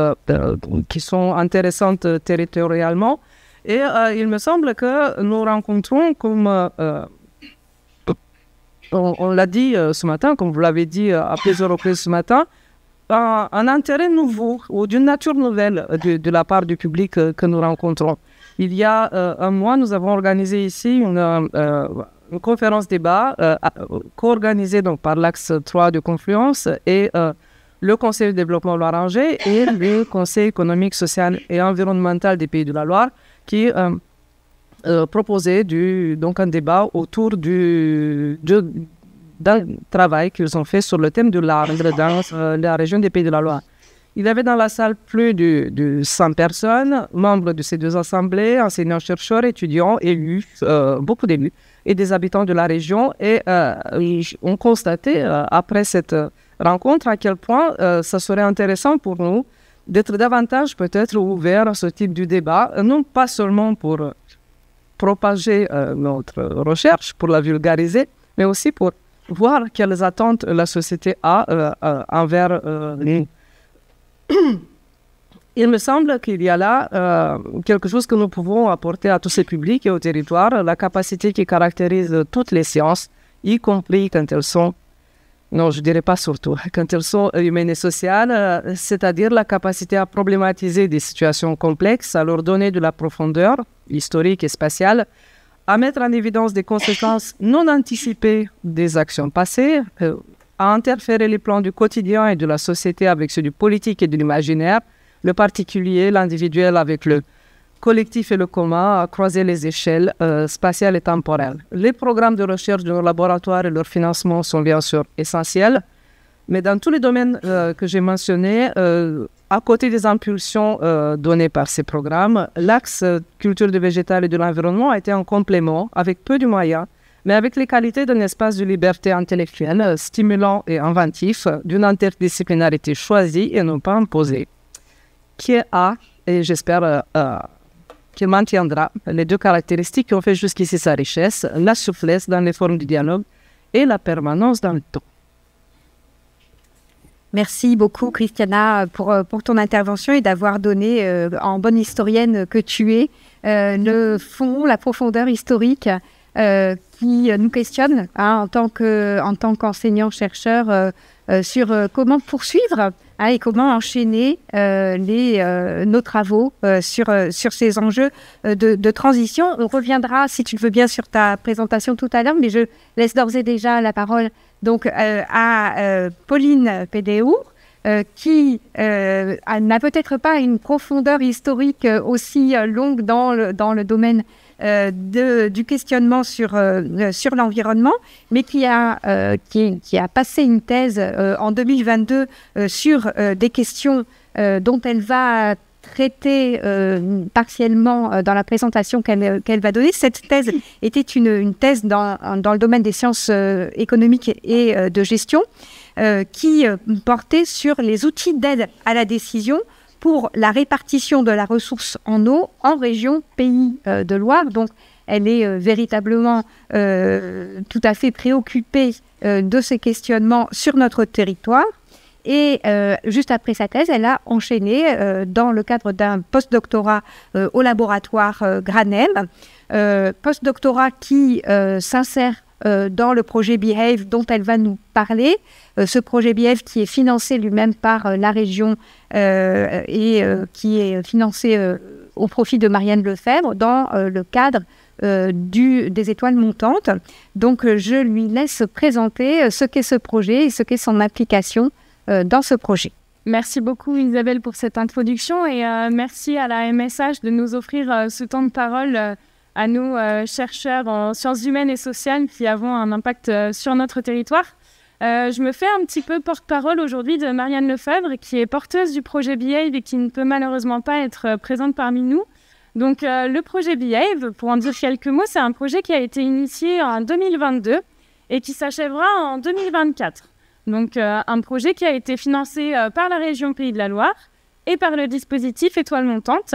qui sont intéressantes territorialement. Et il me semble que nous rencontrons, comme on l'a dit ce matin, comme vous l'avez dit à plusieurs reprises ce matin, un intérêt nouveau ou d'une nature nouvelle de la part du public que nous rencontrons. Il y a un mois, nous avons organisé ici une conférence débat co-organisée donc, par l'Axe 3 de Confluence et le Conseil de développement Loire-Angers et le Conseil économique, social et environnemental des Pays de la Loire qui proposait donc un débat autour d'un travail qu'ils ont fait sur le thème de l'art dans la région des Pays de la Loire. Il y avait dans la salle plus de 100 personnes, membres de ces 2 assemblées, enseignants-chercheurs, étudiants, élus, beaucoup d'élus, et des habitants de la région. Et on constatait, après cette rencontre, à quel point ça serait intéressant pour nous d'être davantage peut-être ouverts à ce type de débat, non pas seulement pour propager notre recherche, pour la vulgariser, mais aussi pour voir quelles attentes la société a envers nous. Il me semble qu'il y a là quelque chose que nous pouvons apporter à tous ces publics et au territoire, la capacité qui caractérise toutes les sciences, y compris quand elles sont, non je dirais pas surtout, quand elles sont humaines et sociales, c'est-à-dire la capacité à problématiser des situations complexes, à leur donner de la profondeur historique et spatiale, à mettre en évidence des conséquences non anticipées des actions passées, à interférer les plans du quotidien et de la société avec ceux du politique et de l'imaginaire, le particulier, l'individuel avec le collectif et le commun à croiser les échelles spatiales et temporelles. Les programmes de recherche de nos laboratoires et leur financement sont bien sûr essentiels, mais dans tous les domaines que j'ai mentionnés, à côté des impulsions données par ces programmes, l'axe culture du végétal et de l'environnement a été un complément avec peu de moyens, mais avec les qualités d'un espace de liberté intellectuelle stimulant et inventif, d'une interdisciplinarité choisie et non pas imposée, qui a, et j'espère qu'il maintiendra, les deux caractéristiques qui ont fait jusqu'ici sa richesse, la souplesse dans les formes du dialogue et la permanence dans le temps. Merci beaucoup, Christiana, pour ton intervention et d'avoir donné, en bonne historienne que tu es, le fond, la profondeur historique qui nous questionne en tant qu'enseignant-chercheur sur comment poursuivre et comment enchaîner nos travaux sur ces enjeux de transition. On reviendra, si tu le veux bien, sur ta présentation tout à l'heure, mais je laisse d'ores et déjà la parole donc, à Pauline Pédéour, qui n'a peut-être pas une profondeur historique aussi longue dans le domaine du questionnement sur l'environnement, mais qui a passé une thèse en 2022 sur des questions dont elle va traiter partiellement dans la présentation qu'elle va donner. Cette thèse était une thèse dans le domaine des sciences économiques et de gestion qui portait sur les outils d'aide à la décision pour la répartition de la ressource en eau en région Pays de Loire. Donc, elle est véritablement tout à fait préoccupée de ces questionnements sur notre territoire. Et juste après sa thèse, elle a enchaîné dans le cadre d'un post-doctorat au laboratoire Granem, post-doctorat qui s'insère dans le projet Behave dont elle va nous parler. Ce projet Behave qui est financé lui-même par la région et qui est financé au profit de Marianne Lefebvre dans le cadre des étoiles montantes. Donc je lui laisse présenter ce qu'est ce projet et ce qu'est son application dans ce projet. Merci beaucoup Isabelle pour cette introduction et merci à la MSH de nous offrir ce temps de parole à nous chercheurs en sciences humaines et sociales qui avons un impact sur notre territoire. Je me fais un petit peu porte-parole aujourd'hui de Marianne Lefebvre qui est porteuse du projet Behave et qui ne peut malheureusement pas être présente parmi nous. Donc le projet Behave, pour en dire quelques mots, c'est un projet qui a été initié en 2022 et qui s'achèvera en 2024. Donc, un projet qui a été financé par la région Pays de la Loire et par le dispositif Étoiles Montantes.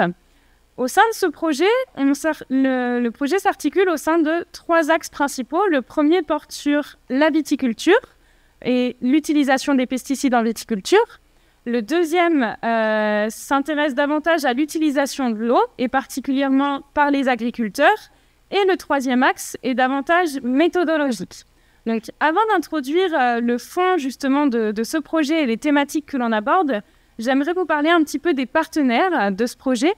Au sein de ce projet, le projet s'articule au sein de 3 axes principaux. Le premier porte sur la viticulture et l'utilisation des pesticides en viticulture. Le deuxième s'intéresse davantage à l'utilisation de l'eau et particulièrement par les agriculteurs. Et le troisième axe est davantage méthodologique. Donc, avant d'introduire le fond justement de ce projet et les thématiques que l'on aborde, j'aimerais vous parler un petit peu des partenaires de ce projet.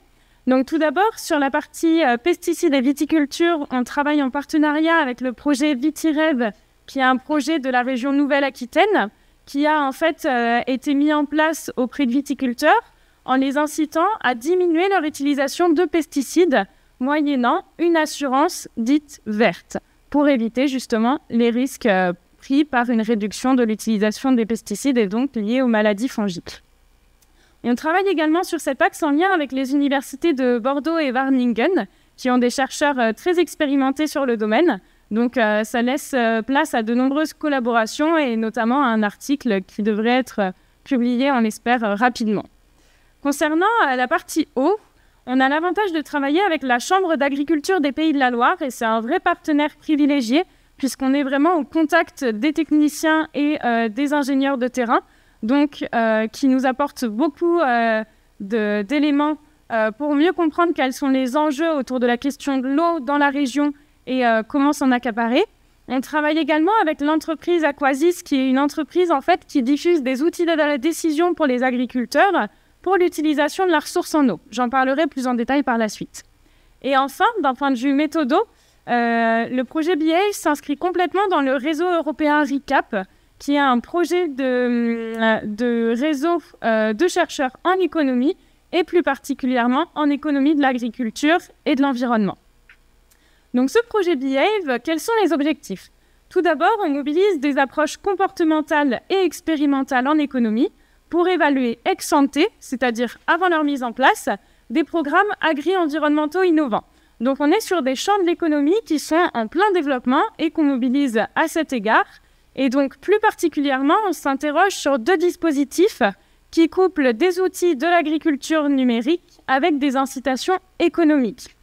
Donc, tout d'abord, sur la partie pesticides et viticulture, on travaille en partenariat avec le projet VitiRêve, qui est un projet de la région Nouvelle-Aquitaine, qui a en fait été mis en place auprès de viticulteurs en les incitant à diminuer leur utilisation de pesticides, moyennant une assurance dite verte, pour éviter justement les risques pris par une réduction de l'utilisation des pesticides et donc liés aux maladies fongiques. Et on travaille également sur cet axe en lien avec les universités de Bordeaux et Wageningen, qui ont des chercheurs très expérimentés sur le domaine. Donc ça laisse place à de nombreuses collaborations et notamment à un article qui devrait être publié, on l'espère, rapidement. Concernant la partie eau, on a l'avantage de travailler avec la Chambre d'agriculture des Pays de la Loire et c'est un vrai partenaire privilégié puisqu'on est vraiment au contact des techniciens et des ingénieurs de terrain, donc qui nous apportent beaucoup d'éléments pour mieux comprendre quels sont les enjeux autour de la question de l'eau dans la région et comment s'en accaparer. On travaille également avec l'entreprise Aquasis, qui est une entreprise en fait qui diffuse des outils d'aide à la décision pour les agriculteurs pour l'utilisation de la ressource en eau. J'en parlerai plus en détail par la suite. Et enfin, d'un point de vue méthodo, le projet Behave s'inscrit complètement dans le réseau européen RECAP, qui est un projet de réseau de chercheurs en économie et plus particulièrement en économie de l'agriculture et de l'environnement. Donc ce projet Behave, quels sont les objectifs? Tout d'abord, on mobilise des approches comportementales et expérimentales en économie pour évaluer ex ante, c'est-à-dire avant leur mise en place, des programmes agri-environnementaux innovants. Donc on est sur des champs de l'économie qui sont en plein développement et qu'on mobilise à cet égard. Et donc plus particulièrement, on s'interroge sur 2 dispositifs qui couplent des outils de l'agriculture numérique avec des incitations économiques.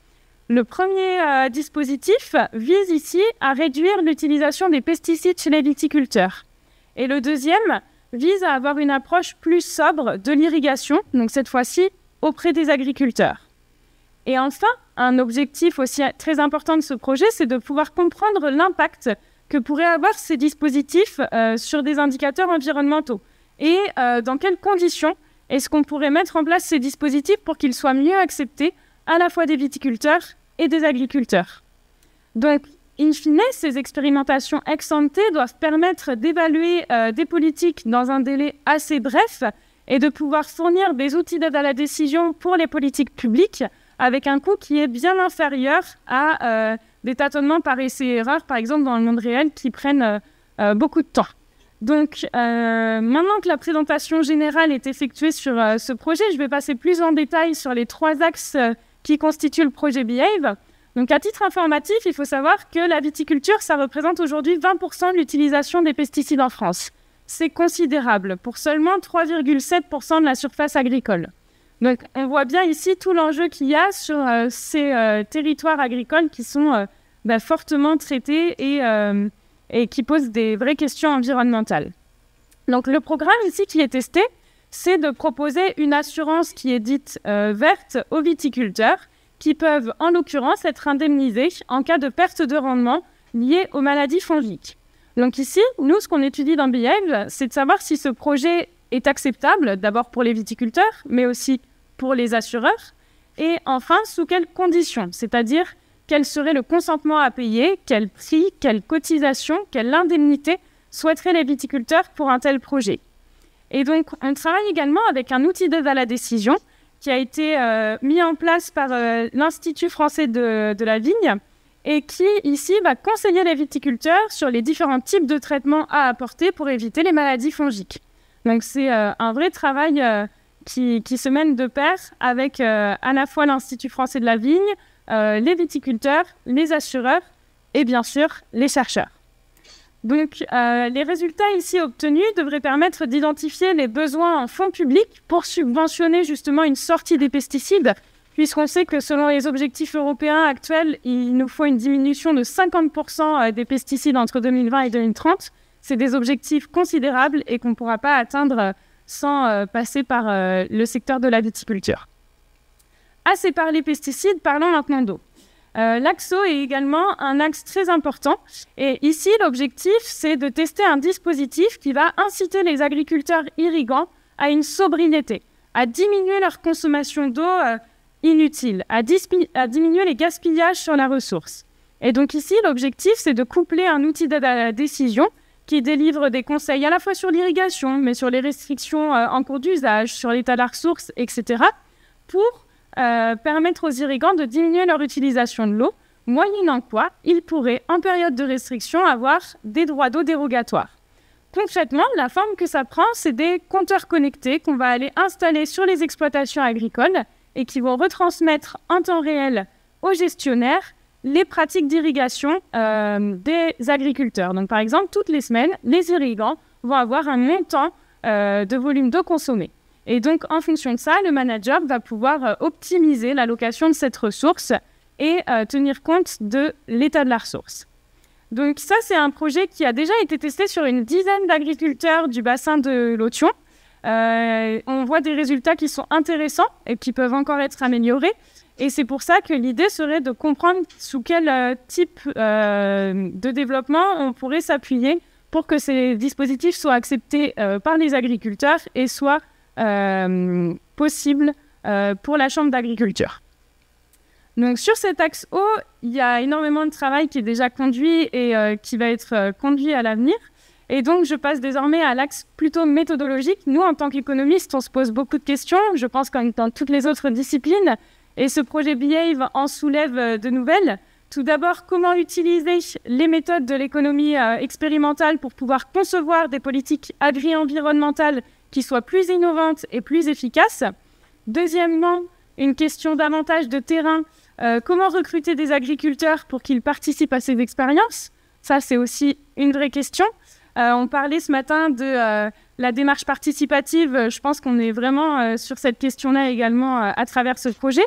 Le premier dispositif vise ici à réduire l'utilisation des pesticides chez les viticulteurs. Et le deuxième vise à avoir une approche plus sobre de l'irrigation, donc cette fois-ci auprès des agriculteurs. Et enfin, un objectif aussi très important de ce projet, c'est de pouvoir comprendre l'impact que pourraient avoir ces dispositifs sur des indicateurs environnementaux. Et dans quelles conditions est-ce qu'on pourrait mettre en place ces dispositifs pour qu'ils soient mieux acceptés à la fois des viticulteurs et des agriculteurs. Donc, in fine, ces expérimentations ex ante doivent permettre d'évaluer des politiques dans un délai assez bref et de pouvoir fournir des outils d'aide à la décision pour les politiques publiques avec un coût qui est bien inférieur à des tâtonnements par essai-erreur, par exemple dans le monde réel, qui prennent beaucoup de temps. Donc, maintenant que la présentation générale est effectuée sur ce projet, je vais passer plus en détail sur les 3 axes qui constituent le projet Behave. Donc, à titre informatif, il faut savoir que la viticulture, ça représente aujourd'hui 20% de l'utilisation des pesticides en France. C'est considérable, pour seulement 3,7% de la surface agricole. Donc, on voit bien ici tout l'enjeu qu'il y a sur ces territoires agricoles qui sont fortement traités et qui posent des vraies questions environnementales. Donc, le programme ici qui est testé, c'est de proposer une assurance qui est dite verte aux viticulteurs, qui peuvent, en l'occurrence, être indemnisés en cas de perte de rendement liée aux maladies fongiques. Donc ici, nous, ce qu'on étudie dans Behave, c'est de savoir si ce projet est acceptable, d'abord pour les viticulteurs, mais aussi pour les assureurs, et enfin, sous quelles conditions, c'est-à-dire quel serait le consentement à payer, quel prix, quelle cotisation, quelle indemnité souhaiteraient les viticulteurs pour un tel projet. Et donc, on travaille également avec un outil d'aide à la décision qui a été mis en place par l'Institut français de la vigne et qui, ici, va conseiller les viticulteurs sur les différents types de traitements à apporter pour éviter les maladies fongiques. Donc, c'est un vrai travail qui se mène de pair avec à la fois l'Institut français de la vigne, les viticulteurs, les assureurs et bien sûr les chercheurs. Donc les résultats ici obtenus devraient permettre d'identifier les besoins en fonds publics pour subventionner justement une sortie des pesticides, puisqu'on sait que selon les objectifs européens actuels, il nous faut une diminution de 50% des pesticides entre 2020 et 2030. C'est des objectifs considérables et qu'on ne pourra pas atteindre sans passer par le secteur de la viticulture. Assez parlé pesticides, parlons maintenant d'eau. L'axe eau est également un axe très important. Et ici, l'objectif, c'est de tester un dispositif qui va inciter les agriculteurs irrigants à une sobriété, à diminuer leur consommation d'eau inutile, à diminuer les gaspillages sur la ressource. Et donc ici, l'objectif, c'est de coupler un outil d'aide à la décision qui délivre des conseils à la fois sur l'irrigation, mais sur les restrictions en cours d'usage, sur l'état de la ressource, etc., pour permettre aux irrigants de diminuer leur utilisation de l'eau, moyennant quoi ils pourraient, en période de restriction, avoir des droits d'eau dérogatoires. Concrètement, la forme que ça prend, c'est des compteurs connectés qu'on va aller installer sur les exploitations agricoles et qui vont retransmettre en temps réel aux gestionnaires les pratiques d'irrigation des agriculteurs. Donc, par exemple, toutes les semaines, les irrigants vont avoir un montant de volume d'eau consommé. Et donc, en fonction de ça, le manager va pouvoir optimiser l'allocation de cette ressource et tenir compte de l'état de la ressource. Donc ça, c'est un projet qui a déjà été testé sur une dizaine d'agriculteurs du bassin de l'Othion. On voit des résultats qui sont intéressants et qui peuvent encore être améliorés. Et c'est pour ça que l'idée serait de comprendre sous quel type de développement on pourrait s'appuyer pour que ces dispositifs soient acceptés par les agriculteurs et soient possible pour la Chambre d'agriculture. Donc sur cet axe eau, il y a énormément de travail qui est déjà conduit et qui va être conduit à l'avenir. Et donc, je passe désormais à l'axe plutôt méthodologique. Nous, en tant qu'économistes, on se pose beaucoup de questions, je pense comme dans toutes les autres disciplines. Et ce projet Behave en soulève de nouvelles. Tout d'abord, comment utiliser les méthodes de l'économie expérimentale pour pouvoir concevoir des politiques agri-environnementales qui soient plus innovantes et plus efficaces. Deuxièmement, une question davantage de terrain. Comment recruter des agriculteurs pour qu'ils participent à ces expériences? Ça, c'est aussi une vraie question. On parlait ce matin de la démarche participative. Je pense qu'on est vraiment sur cette question-là également à travers ce projet.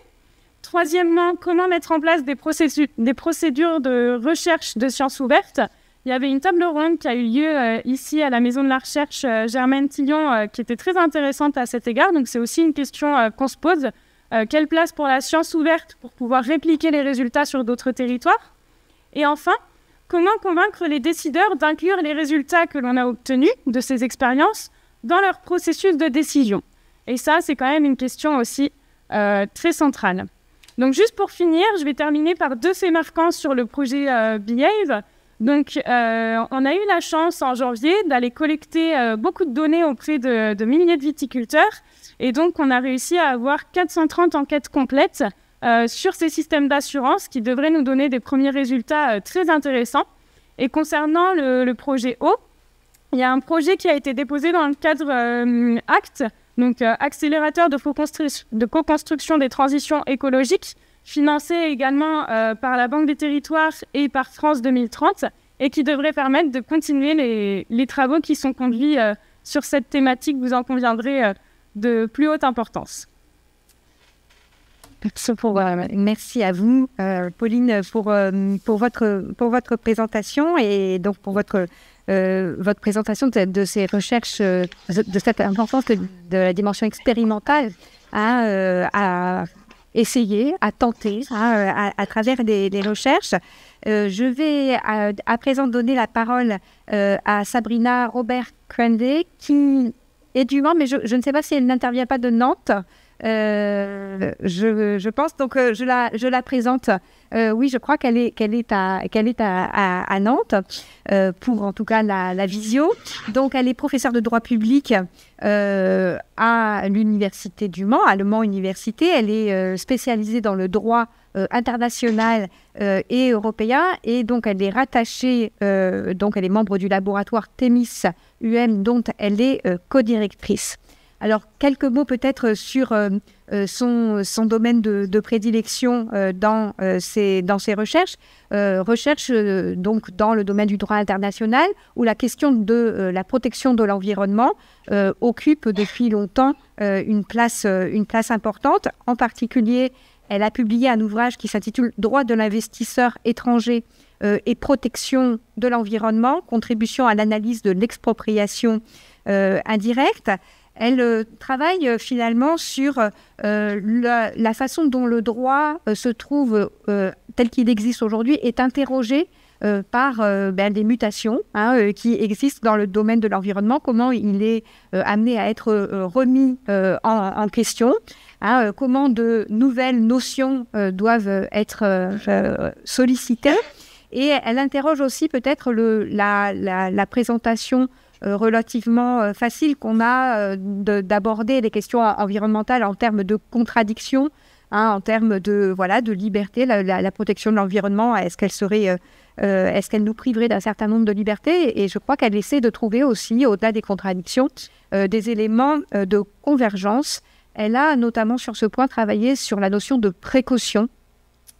Troisièmement, comment mettre en place des procédures de recherche de sciences ouvertes. Il y avait une table ronde qui a eu lieu ici à la Maison de la Recherche Germaine Tillon qui était très intéressante à cet égard. Donc c'est aussi une question qu'on se pose. Quelle place pour la science ouverte pour pouvoir répliquer les résultats sur d'autres territoires? Et enfin, comment convaincre les décideurs d'inclure les résultats que l'on a obtenus de ces expériences dans leur processus de décision? Et ça, c'est quand même une question aussi très centrale. Donc, juste pour finir, je vais terminer par 2 faits marquants sur le projet Behave. Donc, on a eu la chance en janvier d'aller collecter beaucoup de données auprès de milliers de viticulteurs. Et donc, on a réussi à avoir 430 enquêtes complètes sur ces systèmes d'assurance qui devraient nous donner des premiers résultats très intéressants. Et concernant le projet eau, il y a un projet qui a été déposé dans le cadre ACT, donc accélérateur de co-construction des transitions écologiques, financé également par la Banque des Territoires et par France 2030, et qui devrait permettre de continuer les travaux qui sont conduits sur cette thématique, vous en conviendrez, de plus haute importance. Merci à vous, Pauline, pour votre présentation et donc pour votre présentation de ces recherches, de cette importance de la dimension expérimentale à essayer, à tenter à travers des recherches. Je vais à présent donner la parole à Sabrina Robert-Crandey, qui est du Mans, mais je ne sais pas si elle n'intervient pas de Nantes. Je pense, donc je la présente. Oui, je crois qu'elle est à Nantes pour en tout cas la visio. Donc elle est professeure de droit public à l'université du Mans, à Le Mans Université. Elle est spécialisée dans le droit international et européen, et donc elle est rattachée, donc elle est membre du laboratoire Thémis UM, dont elle est co-directrice. Alors, quelques mots peut-être sur son domaine de prédilection dans ses recherches. Recherches donc dans le domaine du droit international, où la question de la protection de l'environnement occupe depuis longtemps une place importante. En particulier, elle a publié un ouvrage qui s'intitule « Droit de l'investisseur étranger et protection de l'environnement, contribution à l'analyse de l'expropriation indirecte ». Elle travaille finalement sur la façon dont le droit se trouve, tel qu'il existe aujourd'hui, est interrogé par des mutations qui existent dans le domaine de l'environnement, comment il est amené à être remis en question, comment de nouvelles notions doivent être sollicitées. Et elle interroge aussi peut-être la présentation relativement facile qu'on a d'aborder les questions environnementales en termes de contradiction, en termes de liberté, la protection de l'environnement. Est-ce qu'elle nous priverait d'un certain nombre de libertés? Et je crois qu'elle essaie de trouver aussi, au-delà des contradictions, des éléments de convergence. Elle a notamment sur ce point travaillé sur la notion de précaution,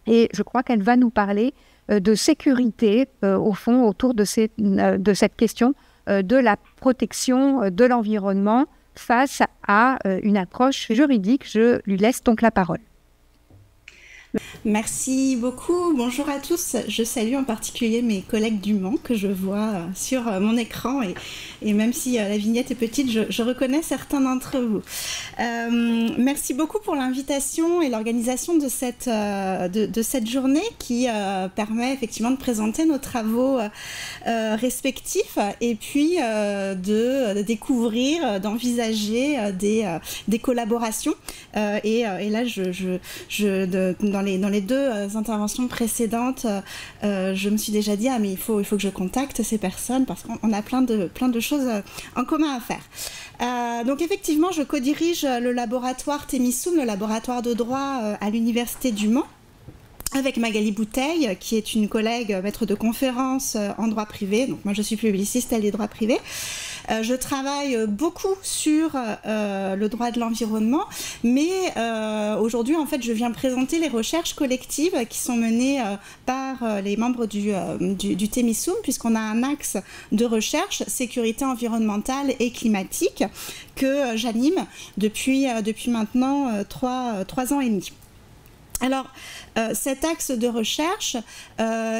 et je crois qu'elle va nous parler de sécurité, au fond, autour de cette question de la protection de l'environnement face à une approche juridique. Je lui laisse donc la parole. Merci beaucoup. Bonjour à tous. Je salue en particulier mes collègues du Mans que je vois sur mon écran, et même si la vignette est petite, je reconnais certains d'entre vous. Merci beaucoup pour l'invitation et l'organisation de cette journée qui permet effectivement de présenter nos travaux respectifs, et puis de découvrir, d'envisager des collaborations. Et là, dans dans les deux interventions précédentes, je me suis déjà dit mais il faut que je contacte ces personnes parce qu'on a plein de choses en commun à faire. Donc effectivement, je co-dirige le laboratoire Témissoum, le laboratoire de droit à l'Université du Mans, avec Magali Bouteille, qui est une collègue maître de conférence en droit privé. Donc moi, je suis publiciste, elle est droit privé. Je travaille beaucoup sur le droit de l'environnement, mais aujourd'hui, en fait, je viens présenter les recherches collectives qui sont menées par les membres du Témissoum, puisqu'on a un axe de recherche, sécurité environnementale et climatique, que j'anime depuis maintenant 3 ans et demi. Alors, cet axe de recherche,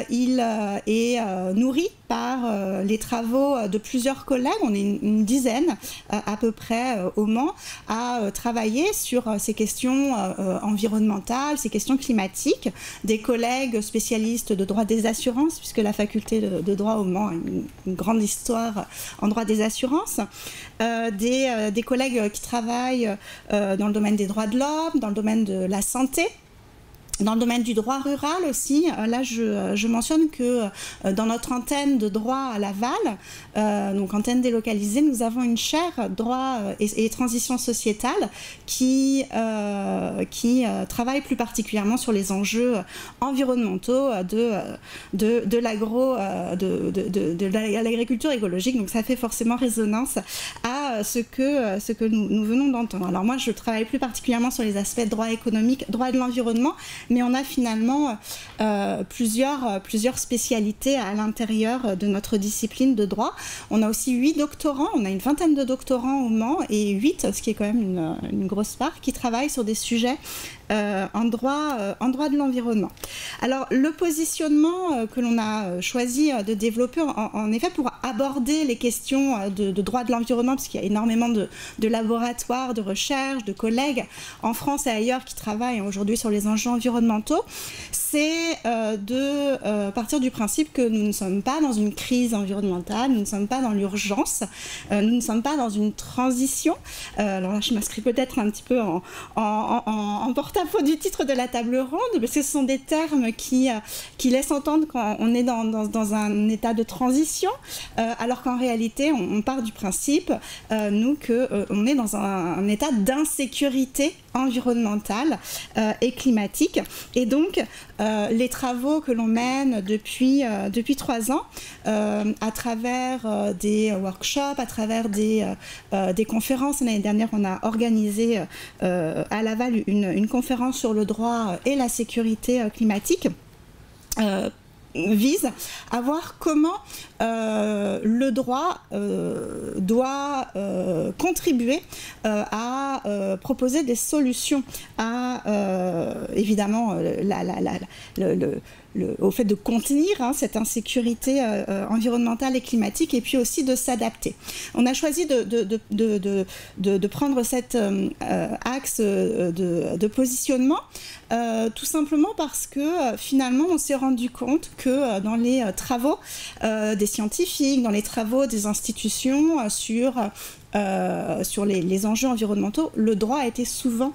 il est nourri par les travaux de plusieurs collègues. On est une dizaine à peu près au Mans à travailler sur ces questions environnementales, ces questions climatiques. Des collègues spécialistes de droit des assurances, puisque la faculté de droit au Mans a une grande histoire en droit des assurances. Des collègues qui travaillent dans le domaine des droits de l'homme, dans le domaine de la santé. Dans le domaine du droit rural aussi, là je mentionne que dans notre antenne de droit à Laval, donc antenne délocalisée, nous avons une chaire droit et transition sociétale qui travaille plus particulièrement sur les enjeux environnementaux de l'agriculture écologique. Donc ça fait forcément résonance à ce que nous venons d'entendre. Alors moi je travaille plus particulièrement sur les aspects de droit économique, droit de l'environnement, mais on a finalement plusieurs spécialités à l'intérieur de notre discipline de droit. On a aussi 8 doctorants, on a une vingtaine de doctorants au Mans et 8, ce qui est quand même une grosse part, qui travaillent sur des sujets en droit de l'environnement. Alors le positionnement que l'on a choisi de développer en effet pour aborder les questions de droit de l'environnement, parce qu'il y a énormément de laboratoires, de recherche, de collègues en France et ailleurs qui travaillent aujourd'hui sur les enjeux environnementaux, c'est de partir du principe que nous ne sommes pas dans une crise environnementale, nous ne sommes pas dans l'urgence, nous ne sommes pas dans une transition. Alors là je m'inscris peut-être un petit peu en porte-à-faux du titre de la table ronde, parce que ce sont des termes qui laissent entendre qu'on est dans un état de transition, alors qu'en réalité on part du principe, nous, qu'on est dans un état d'insécurité environnementale et climatique. Et donc les travaux que l'on mène depuis 3 ans à travers des workshops, à travers des conférences. L'année dernière on a organisé à Laval une conférence sur le droit et la sécurité climatique, vise à voir comment le droit doit contribuer à proposer des solutions à évidemment au fait de contenir cette insécurité environnementale et climatique, et puis aussi de s'adapter. On a choisi de prendre cet axe de positionnement tout simplement parce que finalement on s'est rendu compte que dans les travaux des scientifiques, dans les travaux des institutions sur les enjeux environnementaux, le droit a été souvent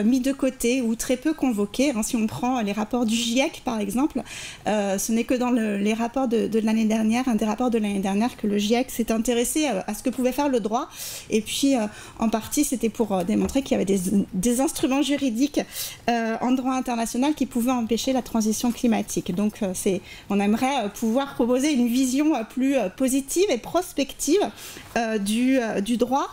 mis de côté ou très peu convoqué. Si on prend les rapports du GIEC par exemple, ce n'est que dans les rapports de l'année dernière, un des rapports de l'année dernière, que le GIEC s'est intéressé à ce que pouvait faire le droit, et puis en partie c'était pour démontrer qu'il y avait des instruments juridiques en droit international qui pouvaient empêcher la transition climatique. Donc on aimerait pouvoir proposer une vision plus positive et prospective du droit,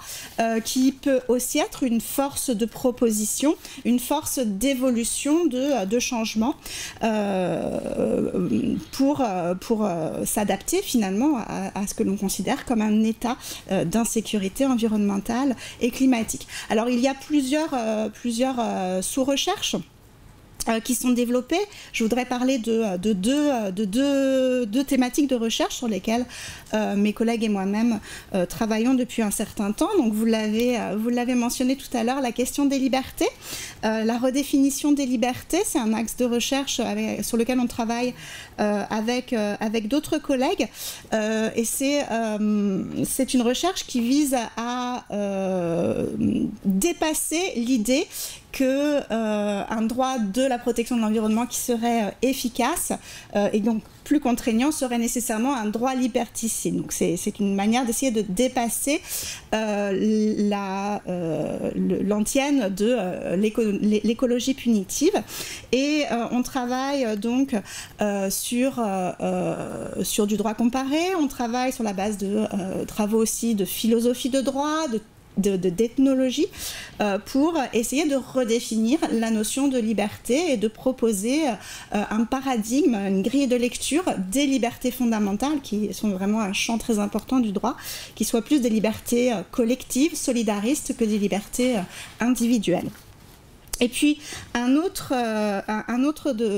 qui peut aussi être une force de proposition, une force d'évolution, de changement, pour s'adapter finalement à ce que l'on considère comme un état d'insécurité environnementale et climatique. Alors il y a plusieurs sous-recherches qui sont développées. Je voudrais parler de deux thématiques de recherche sur lesquelles mes collègues et moi-même travaillons depuis un certain temps. Donc vous l'avez mentionné tout à l'heure, la question des libertés, la redéfinition des libertés, c'est un axe de recherche sur lequel on travaille avec d'autres collègues, et c'est une recherche qui vise à dépasser l'idée qu'un droit de la protection de l'environnement qui serait efficace et donc plus contraignant serait nécessairement un droit liberticide. Donc c'est une manière d'essayer de dépasser l'antienne de l'écologie punitive. Et on travaille donc sur du droit comparé, on travaille sur la base de travaux aussi de philosophie de droit, d'ethnologie, pour essayer de redéfinir la notion de liberté et de proposer un paradigme, une grille de lecture des libertés fondamentales qui sont vraiment un champ très important du droit, qui soient plus des libertés collectives, solidaristes que des libertés individuelles. Et puis un autre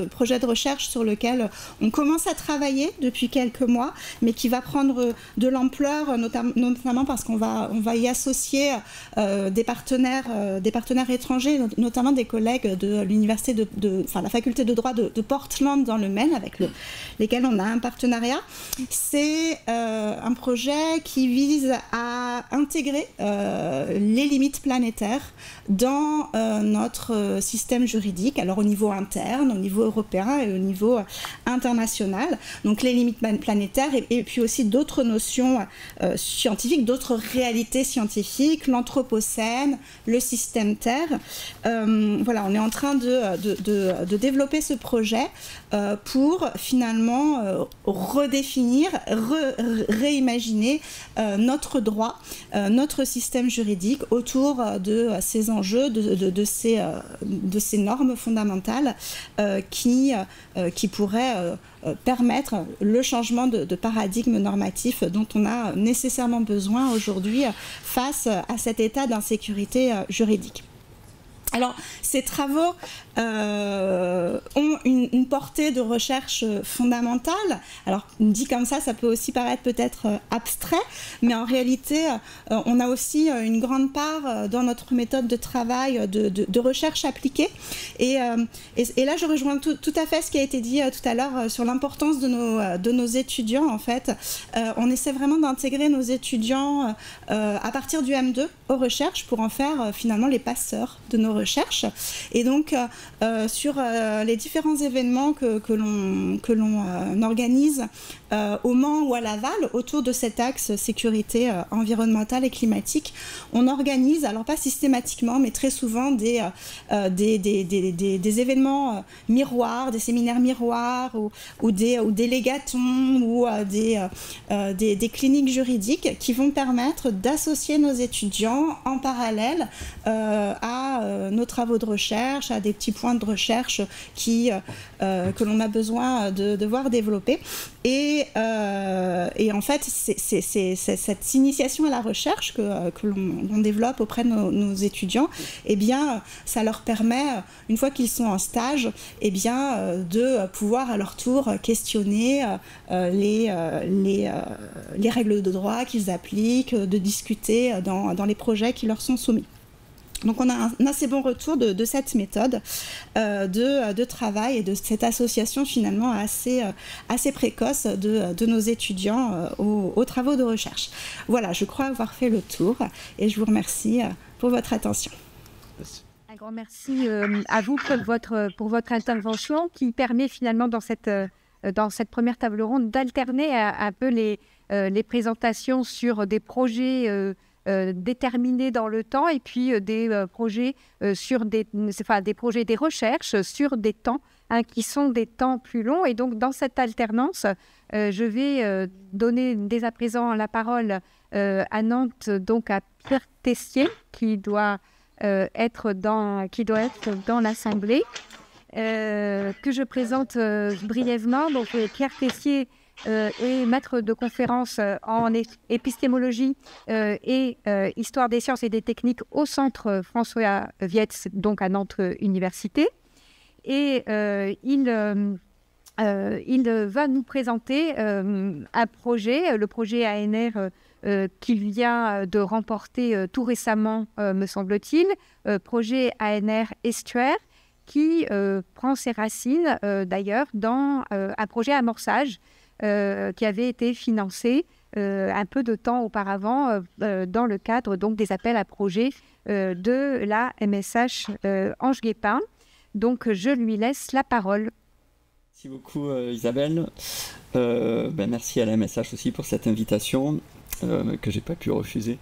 projet de recherche sur lequel on commence à travailler depuis quelques mois, mais qui va prendre de l'ampleur, notamment parce qu'on va y associer des partenaires étrangers, notamment des collègues de l'université la faculté de droit de Portland dans le Maine, avec lesquels on a un partenariat. C'est un projet qui vise à intégrer les limites planétaires dans notre système juridique, alors au niveau interne, au niveau européen et au niveau international. Donc les limites planétaires et puis aussi d'autres notions scientifiques, d'autres réalités scientifiques, l'anthropocène, le système Terre. Voilà, on est en train de développer ce projet pour finalement redéfinir, réimaginer notre droit, notre système juridique autour de ces enjeux, de ces normes fondamentales qui pourraient permettre le changement de paradigme normatif dont on a nécessairement besoin aujourd'hui face à cet état d'insécurité juridique. Alors, ces travaux ont une portée de recherche fondamentale. Alors, dit comme ça peut aussi paraître peut-être abstrait, mais en réalité, on a aussi une grande part dans notre méthode de travail de recherche appliquée. Et là, je rejoins tout à fait ce qui a été dit tout à l'heure sur l'importance de nos étudiants. En fait, on essaie vraiment d'intégrer nos étudiants à partir du M2 aux recherches pour en faire finalement les passeurs de nos recherches. Et donc, sur les différents événements que l'on organise au Mans ou à Laval autour de cet axe sécurité environnementale et climatique, on organise, alors pas systématiquement, mais très souvent des événements miroirs, des séminaires miroirs ou des légatons ou des cliniques juridiques qui vont permettre d'associer nos étudiants en parallèle à nos travaux de recherche, à des petits points de recherche que l'on a besoin de voir développer. Et en fait, c'est cette initiation à la recherche que l'on développe auprès de nos étudiants, eh bien, ça leur permet, une fois qu'ils sont en stage, eh bien, de pouvoir à leur tour questionner les règles de droit qu'ils appliquent, de discuter dans les projets qui leur sont soumis. Donc on a un assez bon retour de cette méthode de travail et de cette association finalement assez précoce de nos étudiants aux travaux de recherche. Voilà, je crois avoir fait le tour et je vous remercie pour votre attention. Merci. Un grand merci à vous pour votre intervention qui permet finalement dans cette première table ronde d'alterner un peu les présentations sur des projets déterminés dans le temps et puis des projets des recherches sur des temps qui sont des temps plus longs. Et donc dans cette alternance, je vais donner dès à présent la parole à Nantes, donc à Pierre Tessier qui doit être dans l'Assemblée, que je présente brièvement. Donc Pierre Tessier est maître de conférences en épistémologie et histoire des sciences et des techniques au centre François Vietz, donc à Nantes Université. Et il va nous présenter un projet, le projet ANR qu'il vient de remporter tout récemment, me semble-t-il, projet ANR Estuaire, qui prend ses racines d'ailleurs dans un projet amorçage qui avait été financé un peu de temps auparavant dans le cadre donc des appels à projets de la MSH Ange Guépin. Donc, je lui laisse la parole. Merci beaucoup Isabelle. Merci à la MSH aussi pour cette invitation que j'ai pas pu refuser.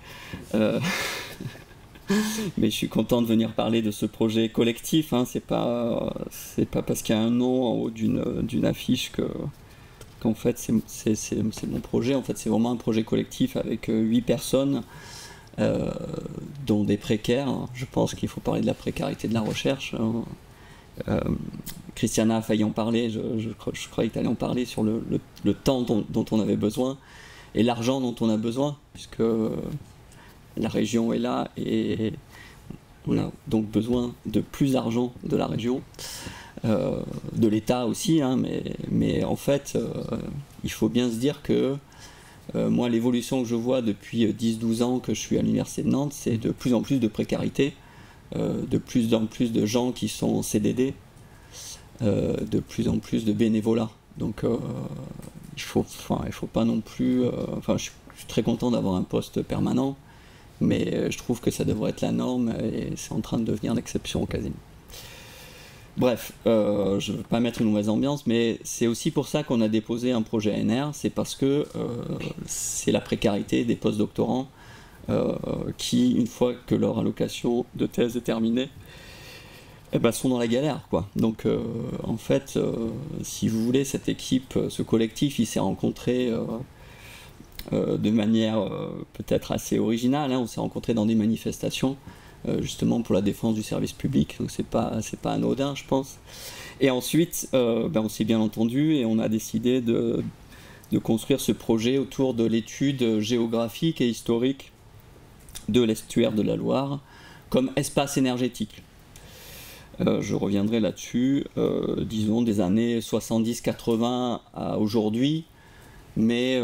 Mais je suis content de venir parler de ce projet collectif. Hein. C'est pas parce qu'il y a un nom en haut d'une affiche qu'en fait c'est mon projet. En fait, c'est vraiment un projet collectif avec 8 personnes, dont des précaires. Je pense qu'il faut parler de la précarité de la recherche. Christiana a failli en parler, je croyais que tu allais en parler sur le temps dont on avait besoin et l'argent dont on a besoin, puisque la région est là et on a donc besoin de plus d'argent de la région, de l'État aussi, hein, mais en fait, il faut bien se dire que moi, l'évolution que je vois depuis 10-12 ans que je suis à l'Université de Nantes, c'est de plus en plus de précarité, de plus en plus de gens qui sont en CDD, de plus en plus de bénévolat. Donc il faut pas non plus... je suis très content d'avoir un poste permanent, mais je trouve que ça devrait être la norme et c'est en train de devenir l'exception quasiment. Bref, je ne veux pas mettre une mauvaise ambiance, mais c'est aussi pour ça qu'on a déposé un projet ANR, c'est parce que c'est la précarité des postdoctorants qui, une fois que leur allocation de thèse est terminée, sont dans la galère, quoi. Donc, en fait, si vous voulez, cette équipe, ce collectif, il s'est rencontré de manière peut-être assez originale. Hein. On s'est rencontrés dans des manifestations, justement pour la défense du service public. Donc, c'est pas anodin, je pense. Et ensuite, on s'est bien entendu et on a décidé de construire ce projet autour de l'étude géographique et historique de l'estuaire de la Loire comme espace énergétique. Je reviendrai là-dessus, disons des années 70-80 à aujourd'hui, mais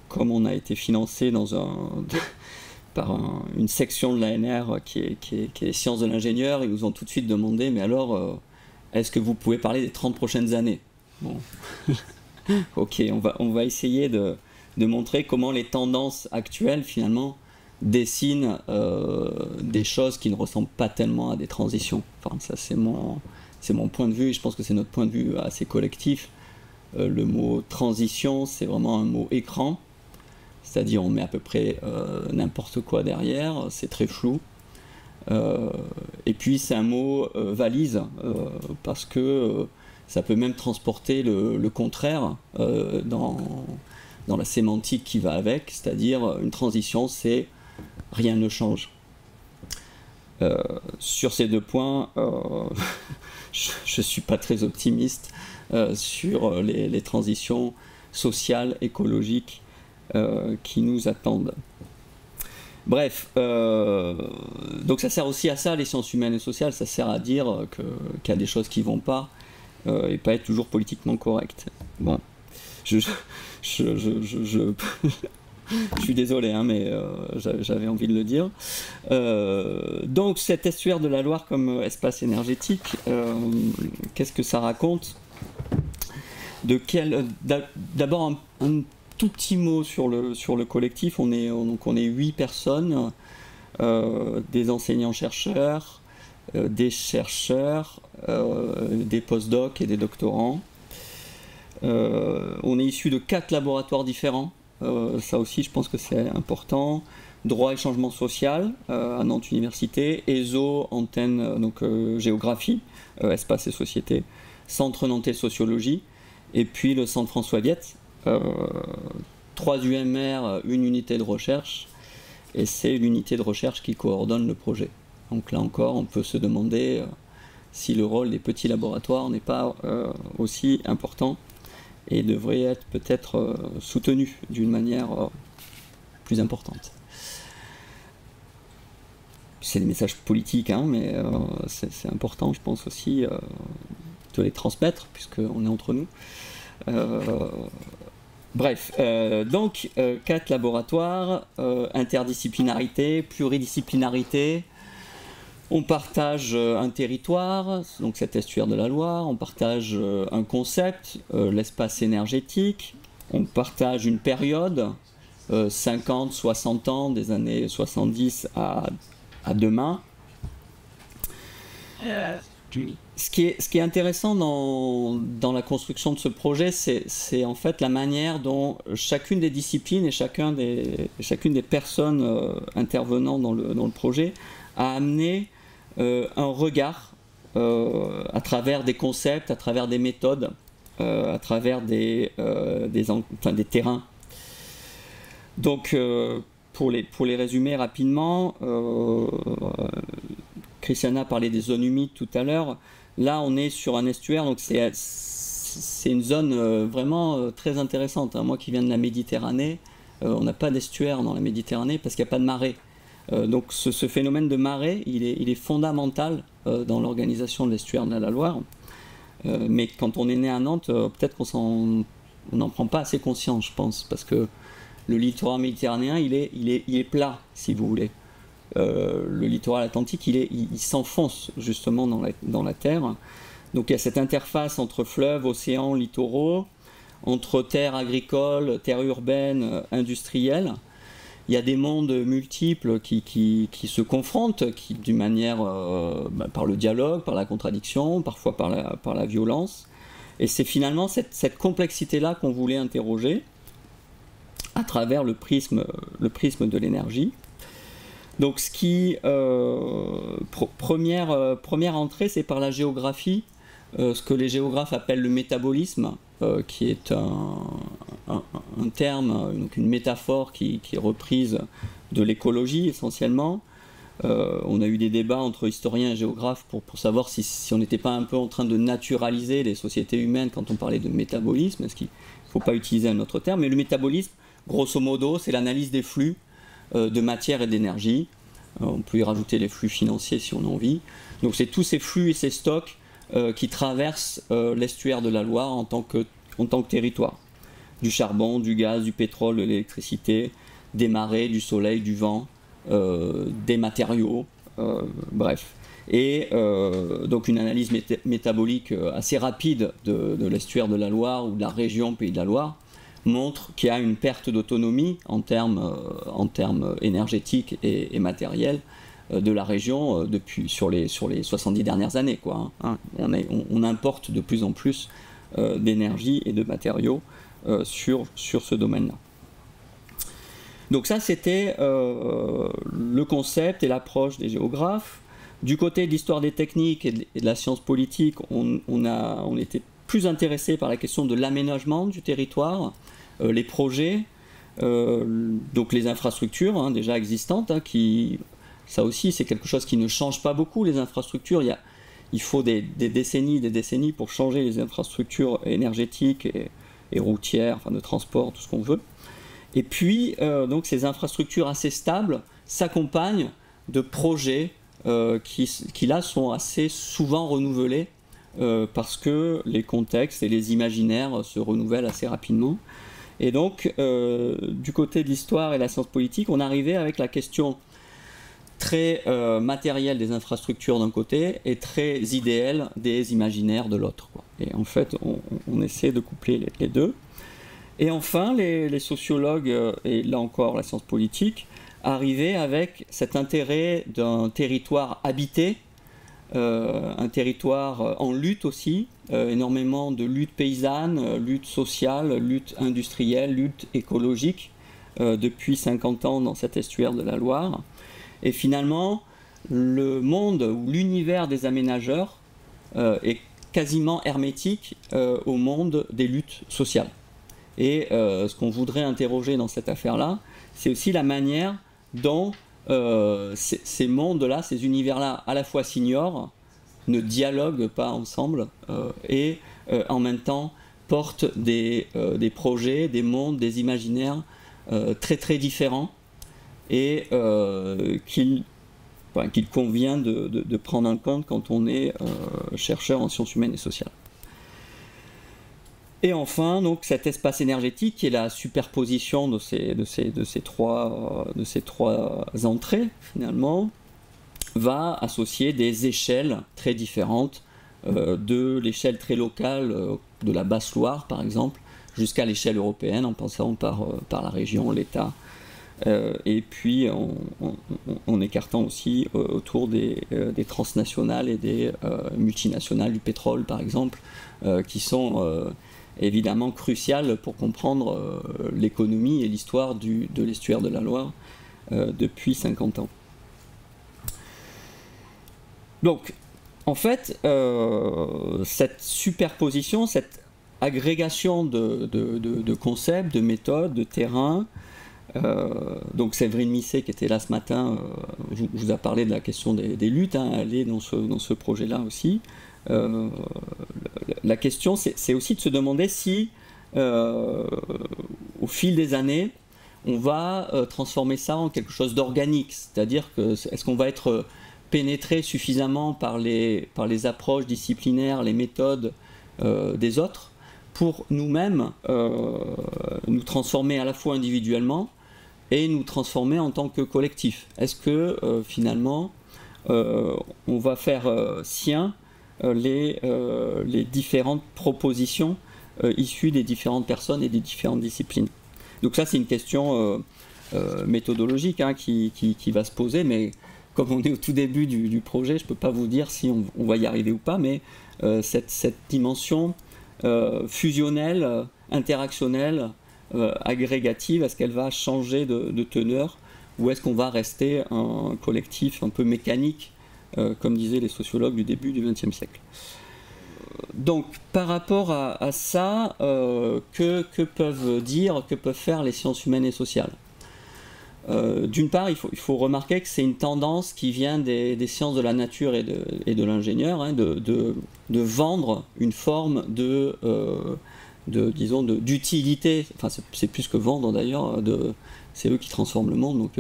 comme on a été financé par une section de l'ANR qui est sciences de l'ingénieur, ils nous ont tout de suite demandé, mais alors, est-ce que vous pouvez parler des 30 prochaines années ? Bon. Ok, on va essayer de montrer comment les tendances actuelles, finalement, dessinent des choses qui ne ressemblent pas tellement à des transitions. Enfin, ça, c'est mon point de vue, et je pense que c'est notre point de vue assez collectif. Le mot transition, c'est vraiment un mot écran, c'est-à-dire on met à peu près n'importe quoi derrière, c'est très flou. Et puis c'est un mot valise, parce que ça peut même transporter le contraire dans la sémantique qui va avec, c'est-à-dire une transition, c'est rien ne change. Sur ces deux points, je ne suis pas très optimiste sur les transitions sociales, écologiques qui nous attendent. Bref, donc ça sert aussi à ça, les sciences humaines et sociales, ça sert à dire qu'il y a des choses qui ne vont pas et pas être toujours politiquement correct. Bon, je suis désolé, hein, mais j'avais envie de le dire. Donc cet estuaire de la Loire comme espace énergétique, qu'est-ce que ça raconte ? D'abord un tout petit mot sur le collectif. On est 8 personnes, des enseignants-chercheurs, des chercheurs, des postdocs et des doctorants. On est issu de 4 laboratoires différents. Ça aussi, je pense que c'est important. Droit et changement social à Nantes Université, ESO, antenne géographie, espace et société, Centre Nantais sociologie, et puis le Centre François Viette, 3 UMR, une unité de recherche, et c'est l'unité de recherche qui coordonne le projet. Donc là encore, on peut se demander si le rôle des petits laboratoires n'est pas aussi important et devrait être peut-être soutenu d'une manière plus importante. C'est des messages politiques, hein, mais c'est important, je pense aussi, de les transmettre, puisqu'on est entre nous. Bref, donc 4 laboratoires, interdisciplinarité, pluridisciplinarité. On partage un territoire, donc cet estuaire de la Loire, on partage un concept, l'espace énergétique, on partage une période, 50, 60 ans, des années 70 à à deux mains. Ce qui est intéressant dans la construction de ce projet, c'est en fait la manière dont chacune des disciplines et chacune des personnes intervenant dans le projet a amené un regard à travers des concepts, à travers des méthodes, à travers des terrains. Donc, pour les résumer rapidement, Christiana parlait des zones humides tout à l'heure. Là, on est sur un estuaire, donc c'est une zone vraiment très intéressante. Moi qui viens de la Méditerranée, on n'a pas d'estuaire dans la Méditerranée parce qu'il n'y a pas de marée. Donc ce phénomène de marée, il est fondamental dans l'organisation de l'estuaire de la Loire. Mais quand on est né à Nantes, peut-être qu'on n'en prend pas assez conscience, je pense, parce que le littoral méditerranéen, il est plat, si vous voulez. Le littoral atlantique, il s'enfonce justement dans la terre. Donc il y a cette interface entre fleuves, océans, littoraux, entre terres agricoles, terres urbaines, industrielles. Il y a des mondes multiples qui se confrontent, d'une manière par le dialogue, par la contradiction, parfois par la violence. Et c'est finalement cette complexité-là qu'on voulait interroger à travers le prisme de l'énergie. Donc première entrée, c'est par la géographie, ce que les géographes appellent le métabolisme, qui est un terme, donc une métaphore qui est reprise de l'écologie essentiellement. On a eu des débats entre historiens et géographes pour savoir si on n'était pas un peu en train de naturaliser les sociétés humaines quand on parlait de métabolisme. Est-ce qu'il ne faut pas utiliser un autre terme? Mais le métabolisme, grosso modo, c'est l'analyse des flux de matière et d'énergie. On peut y rajouter les flux financiers si on a envie. Donc c'est tous ces flux et ces stocks qui traversent l'estuaire de la Loire en tant que territoire. Du charbon, du gaz, du pétrole, de l'électricité, des marées, du soleil, du vent, des matériaux, bref. Et donc une analyse métabolique assez rapide de l'estuaire de la Loire ou de la région Pays de la Loire montre qu'il y a une perte d'autonomie en termes énergétiques et matériels de la région sur les 70 dernières années, quoi, hein. On importe de plus en plus d'énergie et de matériaux sur ce domaine-là. Donc ça, c'était le concept et l'approche des géographes. Du côté de l'histoire des techniques et de la science politique, on était plus intéressé par la question de l'aménagement du territoire, les projets, donc les infrastructures déjà existantes, ça aussi c'est quelque chose qui ne change pas beaucoup, les infrastructures. Il faut des décennies pour changer les infrastructures énergétiques et routières, enfin de transport, tout ce qu'on veut. Et puis, donc ces infrastructures assez stables s'accompagnent de projets qui là sont assez souvent renouvelés parce que les contextes et les imaginaires se renouvellent assez rapidement. Et donc, du côté de l'histoire et de la science politique, on arrivait avec la question très matérielle des infrastructures d'un côté et très idéale des imaginaires de l'autre, quoi. Et en fait, on essaie de coupler les deux. Et enfin, les sociologues, et là encore la science politique, arrivaient avec cet intérêt d'un territoire habité, un territoire en lutte aussi, énormément de lutte paysanne, lutte sociale, lutte industrielle, lutte écologique, depuis 50 ans dans cet estuaire de la Loire. Et finalement, le monde ou l'univers des aménageurs est quasiment hermétique au monde des luttes sociales. Et ce qu'on voudrait interroger dans cette affaire-là, c'est aussi la manière dont ces mondes-là, ces univers-là, à la fois s'ignorent, ne dialoguent pas ensemble et en même temps portent des projets, des mondes, des imaginaires très très différents et qu'il convient de prendre en compte quand on est chercheur en sciences humaines et sociales. Et enfin, donc, cet espace énergétique qui est la superposition de ces trois entrées, finalement, va associer des échelles très différentes, de l'échelle très locale de la Basse-Loire, par exemple, jusqu'à l'échelle européenne, en passant par la région, l'État et puis en écartant aussi autour des transnationales et des multinationales du pétrole, par exemple, qui sont évidemment cruciales pour comprendre l'économie et l'histoire de l'estuaire de la Loire depuis 50 ans. Donc, en fait, cette superposition, cette agrégation de concepts, de méthodes, de terrains, donc Séverine Misset qui était là ce matin vous a parlé de la question des luttes, hein, elle est dans ce projet-là aussi. La question c'est aussi de se demander si au fil des années on va transformer ça en quelque chose d'organique, c'est-à-dire que est-ce qu'on va être pénétré suffisamment par les approches disciplinaires, les méthodes des autres pour nous-mêmes nous transformer à la fois individuellement et nous transformer en tant que collectif. Est-ce que finalement on va faire sien les différentes propositions issues des différentes personnes et des différentes disciplines. Donc ça c'est une question méthodologique hein, qui va se poser, mais comme on est au tout début du projet, je ne peux pas vous dire si on va y arriver ou pas, mais cette dimension fusionnelle, interactionnelle, agrégative, est-ce qu'elle va changer de teneur ou est-ce qu'on va rester un collectif un peu mécanique, comme disaient les sociologues du début du XXe siècle. Donc par rapport à ça, que peuvent faire les sciences humaines et sociales? D'une part, il faut remarquer que c'est une tendance qui vient des sciences de la nature et de l'ingénieur, hein, de vendre une forme disons d'utilité, enfin c'est plus que vendre d'ailleurs, c'est eux qui transforment le monde, donc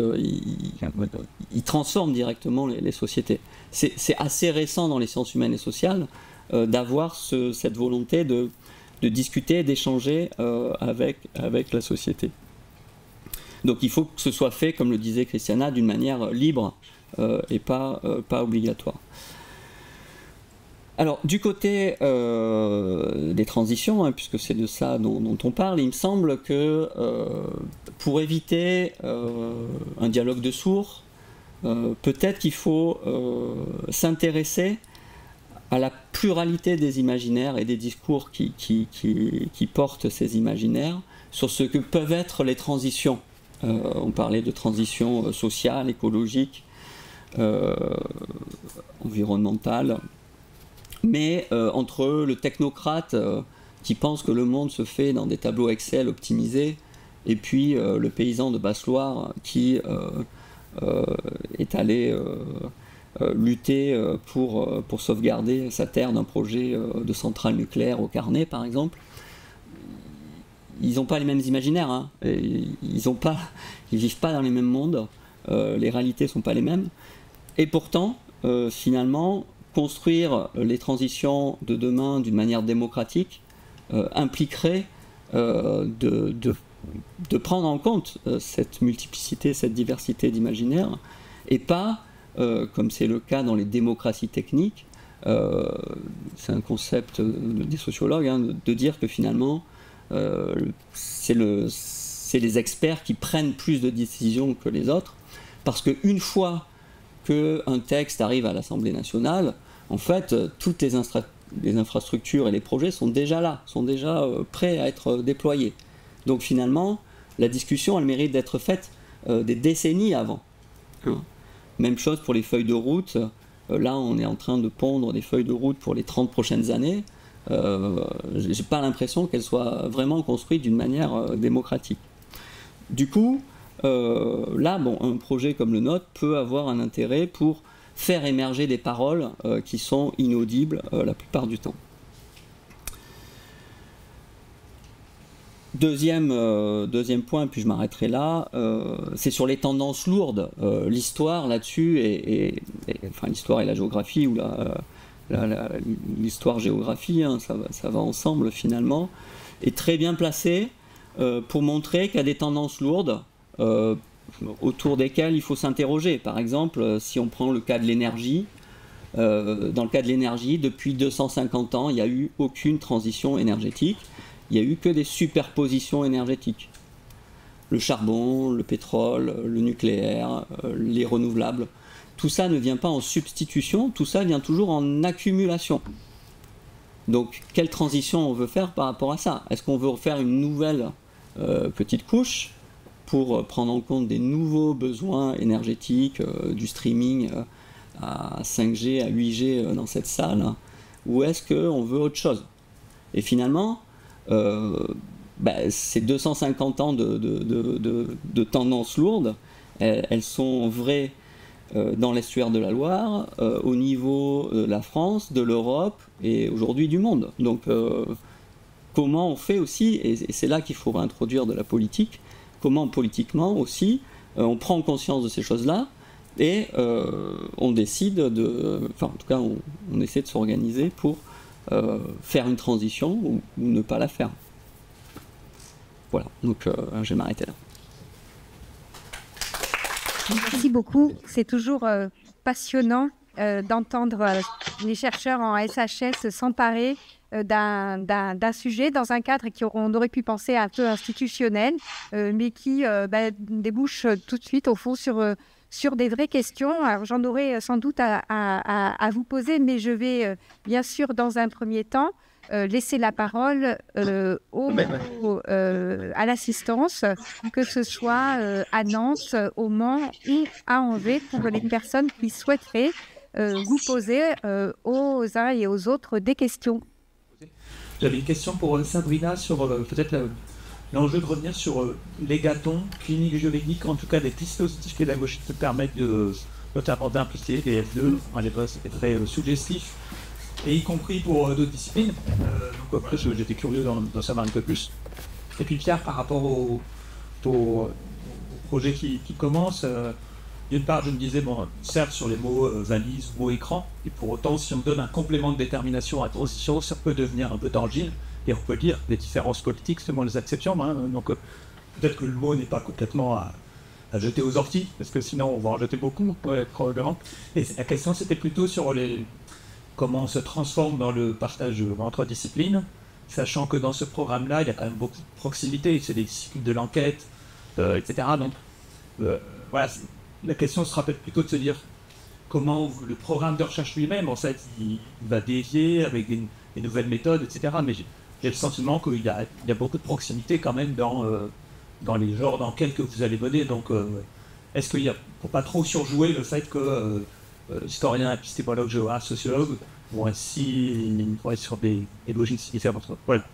ils transforment directement les sociétés. C'est assez récent dans les sciences humaines et sociales d'avoir cette volonté de discuter, d'échanger avec la société. Donc il faut que ce soit fait, comme le disait Christiana, d'une manière libre et pas obligatoire. Alors du côté des transitions, hein, puisque c'est de ça dont on parle, il me semble que pour éviter un dialogue de sourds, peut-être qu'il faut s'intéresser à la pluralité des imaginaires et des discours qui portent ces imaginaires sur ce que peuvent être les transitions. On parlait de transition sociale, écologique, environnementale, mais entre le technocrate qui pense que le monde se fait dans des tableaux Excel optimisés et puis le paysan de Basse-Loire qui est allé lutter pour sauvegarder sa terre d'un projet de centrale nucléaire au Carnet par exemple. Ils n'ont pas les mêmes imaginaires, hein. Ils vivent pas dans les mêmes mondes, les réalités sont pas les mêmes. Et pourtant, finalement, construire les transitions de demain d'une manière démocratique impliquerait de prendre en compte cette multiplicité, cette diversité d'imaginaires, et pas, comme c'est le cas dans les démocraties techniques, c'est un concept des sociologues, hein, de dire que finalement, c'est les experts qui prennent plus de décisions que les autres, parce qu'une fois qu'un texte arrive à l'Assemblée nationale, en fait, toutes les infrastructures et les projets sont déjà là, sont déjà prêts à être déployés. Donc finalement, la discussion, elle mérite d'être faite des décennies avant. Hein. Même chose pour les feuilles de route. Là, on est en train de pondre des feuilles de route pour les 30 prochaines années. J'ai pas l'impression qu'elles soient vraiment construites d'une manière démocratique. Du coup, là, bon, un projet comme le nôtre peut avoir un intérêt pour faire émerger des paroles qui sont inaudibles la plupart du temps. Deuxième point, puis je m'arrêterai là, c'est sur les tendances lourdes. L'histoire là-dessus, enfin l'histoire et la géographie, ou l'histoire-géographie, hein, ça va ensemble finalement, est très bien placée pour montrer qu'il y a des tendances lourdes autour desquelles il faut s'interroger. Par exemple, si on prend le cas de l'énergie, dans le cas de l'énergie, depuis 250 ans, il n'y a eu aucune transition énergétique, il n'y a eu que des superpositions énergétiques. le charbon, le pétrole, le nucléaire, les renouvelables. Tout ça ne vient pas en substitution, tout ça vient toujours en accumulation. Donc, quelle transition on veut faire par rapport à ça? Est-ce qu'on veut refaire une nouvelle petite couche pour prendre en compte des nouveaux besoins énergétiques, du streaming à 5G, à 8G dans cette salle, ou est-ce qu'on veut autre chose? Et finalement, ces 250 ans de tendances lourdes, elles sont vraies dans l'estuaire de la Loire, au niveau de la France, de l'Europe et aujourd'hui du monde. Donc comment on fait aussi, et c'est là qu'il faut introduire de la politique, comment politiquement aussi on prend conscience de ces choses-là et on décide en tout cas on essaie de s'organiser pour faire une transition ou ne pas la faire. Voilà, donc je vais m'arrêter là. Merci beaucoup. C'est toujours passionnant d'entendre les chercheurs en SHS s'emparer d'un sujet dans un cadre on aurait pu penser un peu institutionnel, mais qui débouche tout de suite au fond sur des vraies questions. Alors, j'en aurai sans doute à vous poser, mais je vais bien sûr dans un premier temps laisser la parole à l'assistance, que ce soit à Nantes, au Mans ou à Angers, pour les personnes qui souhaiteraient vous poser aux uns et aux autres des questions. J'avais une question pour Sabrina sur peut-être l'enjeu de revenir sur l'égaton clinique juridique, en tout cas des dispositifs pédagogiques qui permettent notamment d'impliquer les F2. À l'époque, c'était très suggestif, et y compris pour d'autres disciplines. Donc après, j'étais curieux d'en savoir un peu plus. Et puis Pierre, par rapport au projet qui commence, d'une part, je me disais, certes, sur les mots valise, mots écran, et pour autant, si on donne un complément de détermination à la transition, ça peut devenir un peu tangible, et on peut dire les différences politiques selon les acceptions. Donc peut-être que le mot n'est pas complètement à jeter aux orties, parce que sinon on va en jeter beaucoup, probablement. Et la question, c'était plutôt sur comment on se transforme dans le partage entre disciplines, sachant que dans ce programme-là, il y a quand même beaucoup de proximité, c'est des disciplines de l'enquête, etc. Donc voilà, la question sera peut-être plutôt de se dire comment le programme de recherche lui-même, en fait, il va dévier avec des nouvelles méthodes, etc. Mais j'ai le sentiment qu'il y a beaucoup de proximité quand même dans les genres d'enquêtes que vous allez mener. Donc, est-ce qu'il y a, pour pas trop surjouer le fait que historiens, épistémologues, géographes, sociologues vont ainsi sur des logiques différentes? Voilà,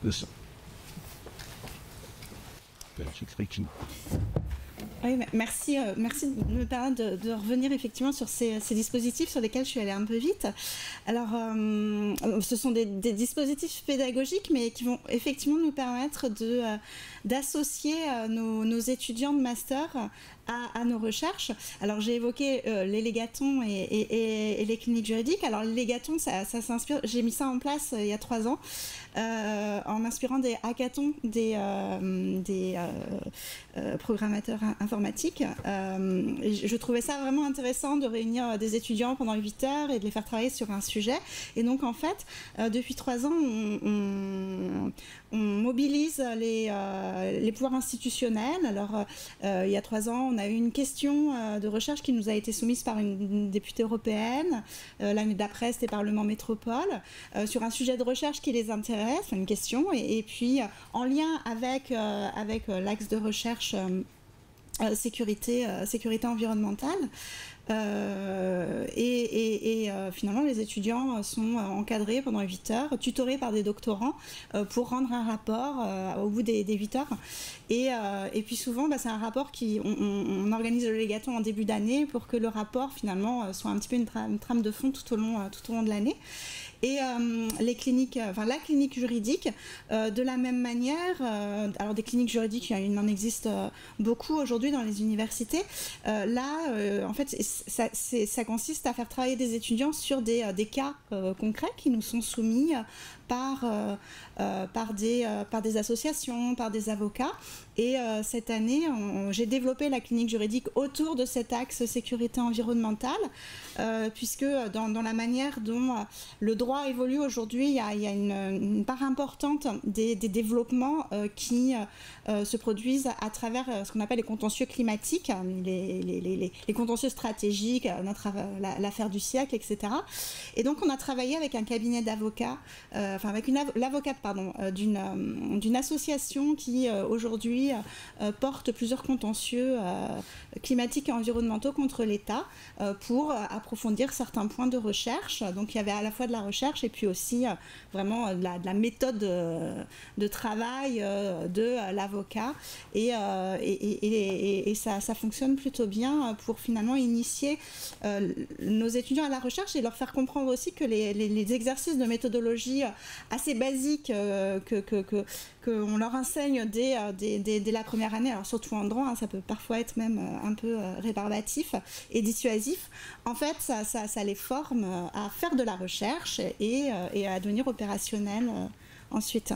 Oui, merci de me permettre de revenir effectivement sur ces dispositifs sur lesquels je suis allée un peu vite. Alors, ce sont des dispositifs pédagogiques, mais qui vont effectivement nous permettre d'associer nos étudiants de master à nos recherches. Alors, j'ai évoqué les légatons et les cliniques juridiques. Alors, les légatons, ça s'inspire. J'ai mis ça en place il y a 3 ans, en m'inspirant des hackathons des programmateurs informatiques. Et je trouvais ça vraiment intéressant de réunir des étudiants pendant 8 heures et de les faire travailler sur un sujet. Et donc, en fait, depuis 3 ans, on mobilise les pouvoirs institutionnels. Alors, il y a 3 ans, on a eu une question de recherche qui nous a été soumise par une députée européenne. L'année d'après, c'était Parlement Métropole, sur un sujet de recherche qui les intéresse, une question. Et puis, en lien avec l'axe de recherche sécurité environnementale. Finalement, les étudiants sont encadrés pendant 8 heures, tutorés par des doctorants pour rendre un rapport au bout des 8 heures. Et puis souvent, c'est un rapport on organise le légaton en début d'année pour que le rapport finalement soit un petit peu une trame de fond tout au long de l'année. Et la clinique juridique, de la même manière, alors des cliniques juridiques, il en existe beaucoup aujourd'hui dans les universités. En fait, ça consiste à faire travailler des étudiants sur des cas concrets qui nous sont soumis par des associations, par des avocats. Et cette année, j'ai développé la clinique juridique autour de cet axe sécurité environnementale, puisque dans la manière dont le droit évolue aujourd'hui, il y a une part importante des développements qui se produisent à travers ce qu'on appelle les contentieux climatiques, les contentieux stratégiques, l'affaire du siècle, etc. Et donc on a travaillé avec un cabinet d'avocats, avec l'avocate d'une association qui aujourd'hui porte plusieurs contentieux climatiques et environnementaux contre l'État pour approfondir certains points de recherche. Donc il y avait à la fois de la recherche et puis aussi vraiment de la méthode de travail de l'avocat et ça fonctionne plutôt bien pour finalement initier nos étudiants à la recherche et leur faire comprendre aussi que les exercices de méthodologie assez basiques qu'on leur enseigne dès la première année, alors surtout en droit, ça peut parfois être même un peu rébarbatif et dissuasif. En fait, ça les forme à faire de la recherche et à devenir opérationnels ensuite.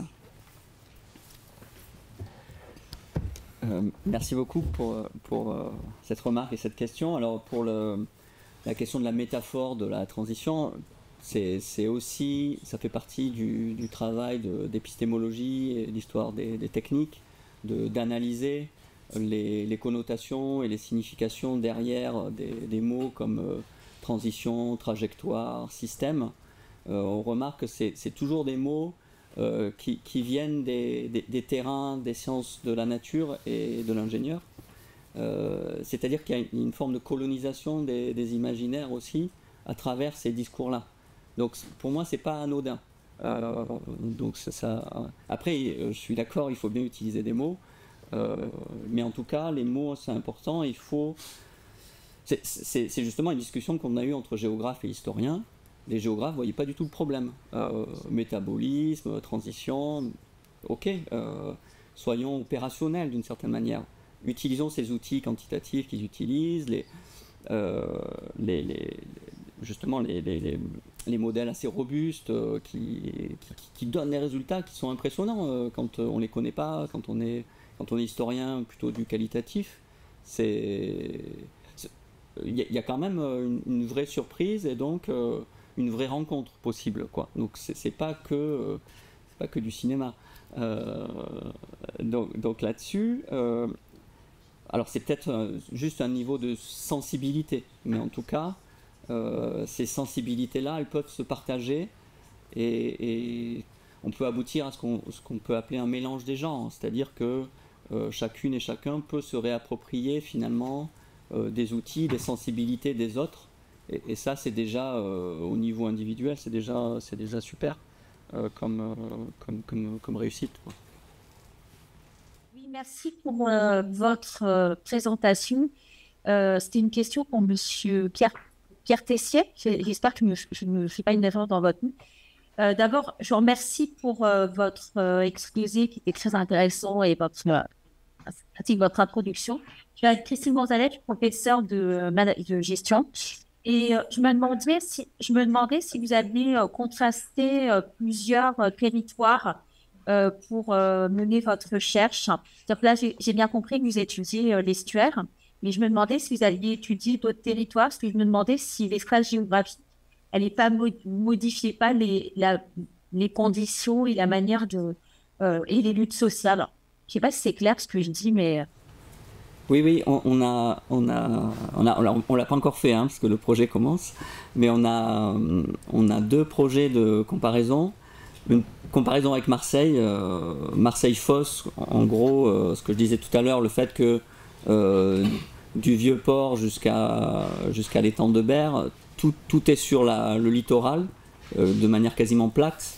Merci beaucoup pour cette remarque et cette question. Alors pour la question de la métaphore de la transition, c'est aussi, ça fait partie du travail d'épistémologie et d'histoire des techniques, d'analyser les connotations et les significations derrière des mots comme transition, trajectoire, système. On remarque que c'est toujours des mots qui viennent des terrains des sciences de la nature et de l'ingénieur. C'est-à-dire qu'il y a une forme de colonisation des imaginaires aussi à travers ces discours-là. Donc pour moi, c'est pas anodin. Donc après, je suis d'accord, il faut bien utiliser des mots, mais en tout cas, les mots, c'est important. Il faut. C'est justement une discussion qu'on a eue entre géographes et historiens. Les géographes ne voyaient pas du tout le problème. Métabolisme, transition, ok, soyons opérationnels d'une certaine manière. Utilisons ces outils quantitatifs qu'ils utilisent, justement les modèles assez robustes qui donnent des résultats qui sont impressionnants quand on ne les connaît pas, quand on est historien plutôt du qualitatif. Il y a quand même une vraie surprise et donc une vraie rencontre possible, quoi. Donc c'est pas que du cinéma. Donc là-dessus, alors c'est peut-être juste un niveau de sensibilité, mais en tout cas, ces sensibilités-là, elles peuvent se partager et on peut aboutir à ce qu'on peut appeler un mélange des genres, c'est-à-dire que chacune et chacun peut se réapproprier finalement des outils, des sensibilités des autres, et ça c'est déjà au niveau individuel, c'est déjà super comme réussite, quoi. Oui, merci pour votre présentation. C'était une question pour Monsieur Pierre Tessier. J'espère que je ne fais pas une erreur dans votre nom. D'abord, je vous remercie pour votre exposé qui était très intéressant et votre introduction. Je suis Christine Gonzalez, professeure de gestion. Et je me demandais si vous aviez contrasté plusieurs territoires pour mener votre recherche. Donc là, j'ai bien compris que vous étudiez l'estuaire, mais je me demandais si vous aviez étudié d'autres territoires, parce que je me demandais si l'espace géographique, elle n'est pas modifiait pas les conditions et la manière et les luttes sociales. Je ne sais pas si c'est clair ce que je dis, mais... Oui, on l'a pas encore fait, parce que le projet commence, mais on a deux projets de comparaison. Une comparaison avec Marseille, Marseille-Fos, en gros, ce que je disais tout à l'heure, le fait que du Vieux-Port jusqu'à l'étang de Berre, tout est sur le littoral, de manière quasiment plate,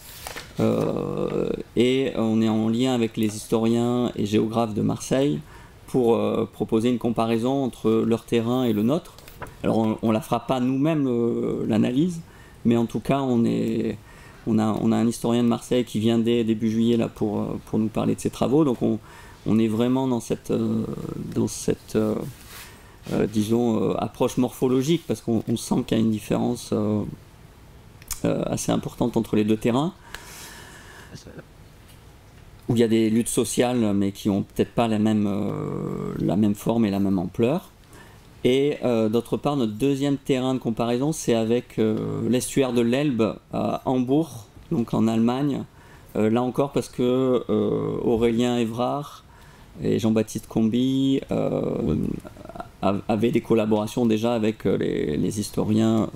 et on est en lien avec les historiens et géographes de Marseille pour proposer une comparaison entre leur terrain et le nôtre. Alors on ne la fera pas nous-mêmes, l'analyse, mais en tout cas on a un historien de Marseille qui vient dès début juillet là, pour nous parler de ses travaux. Donc on est vraiment dans cette disons, approche morphologique, parce qu'on sent qu'il y a une différence assez importante entre les deux terrains. où il y a des luttes sociales, mais qui n'ont peut-être pas la même forme et la même ampleur. Et d'autre part, notre deuxième terrain de comparaison, c'est avec l'estuaire de l'Elbe à Hambourg, donc en Allemagne. Là encore, parce que Aurélien Évrard et Jean-Baptiste Combi avaient des collaborations déjà avec les historiens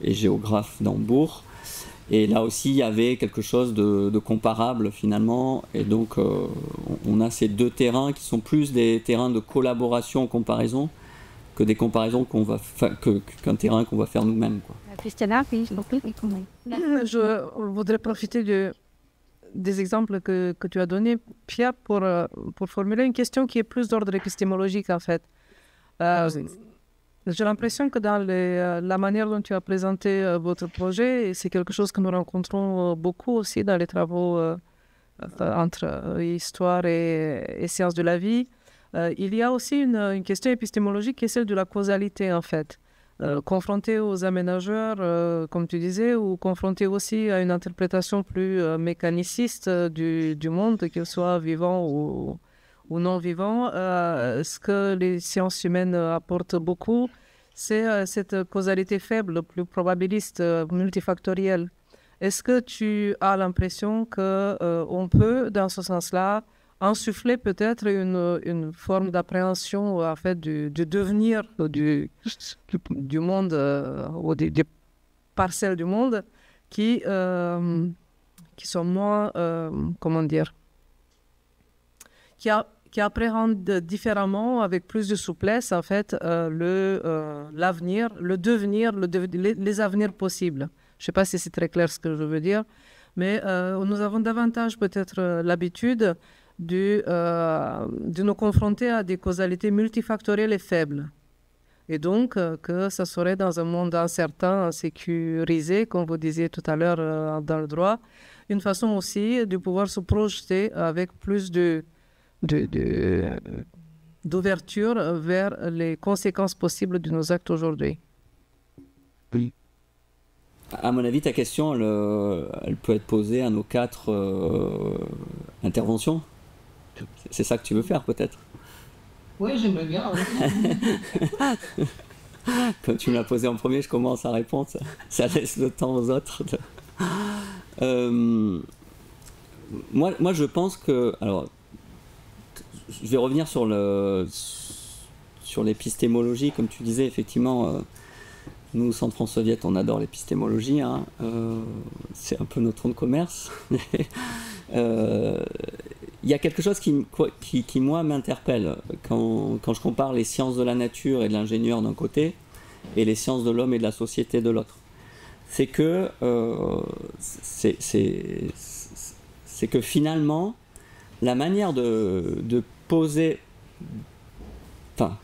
et géographes d'Hambourg. Et là aussi, il y avait quelque chose de comparable finalement. Et donc, on a ces deux terrains qui sont plus des terrains de collaboration en comparaison que des comparaisons qu'un terrain qu'on va faire nous-mêmes. Christiana, oui, je voudrais profiter des exemples que tu as donnés, Pierre, pour formuler une question qui est plus d'ordre épistémologique en fait. J'ai l'impression que dans la manière dont tu as présenté votre projet, c'est quelque chose que nous rencontrons beaucoup aussi dans les travaux entre histoire et sciences de la vie. Il y a aussi une question épistémologique qui est celle de la causalité en fait. Confronté aux aménageurs, comme tu disais, ou confronté aussi à une interprétation plus mécaniciste du monde, qu'il soit vivant ou non vivant. Ce que les sciences humaines apportent beaucoup, c'est cette causalité faible, plus probabiliste, multifactorielle. Est-ce que tu as l'impression qu'on peut, dans ce sens-là, insuffler peut-être une forme d'appréhension en fait, du devenir du monde, ou des parcelles du monde qui sont moins, comment dire, qui appréhendent différemment, avec plus de souplesse, en fait, l'avenir, le devenir, les avenirs possibles. Je ne sais pas si c'est très clair ce que je veux dire, mais nous avons davantage peut-être l'habitude de nous confronter à des causalités multifactorielles et faibles. Et donc, que ça serait dans un monde incertain, insécurisé, comme vous disiez tout à l'heure dans le droit, une façon aussi de pouvoir se projeter avec plus d'ouverture vers les conséquences possibles de nos actes aujourd'hui. Oui. À mon avis, ta question, elle peut être posée à nos 4 interventions. C'est ça que tu veux faire, peut-être? Oui, j'aimerais bien. Comme tu me l'as posé en premier, je commence à répondre. Ça laisse le temps aux autres. Moi, je pense que... Alors, je vais revenir sur l'épistémologie. Comme tu disais, effectivement, nous, au Centre France-Soviet, on adore l'épistémologie. Hein. C'est un peu notre fonds de commerce. Il y a quelque chose qui moi, m'interpelle quand je compare les sciences de la nature et de l'ingénieur d'un côté et les sciences de l'homme et de la société de l'autre. C'est que finalement, la manière de poser... Enfin,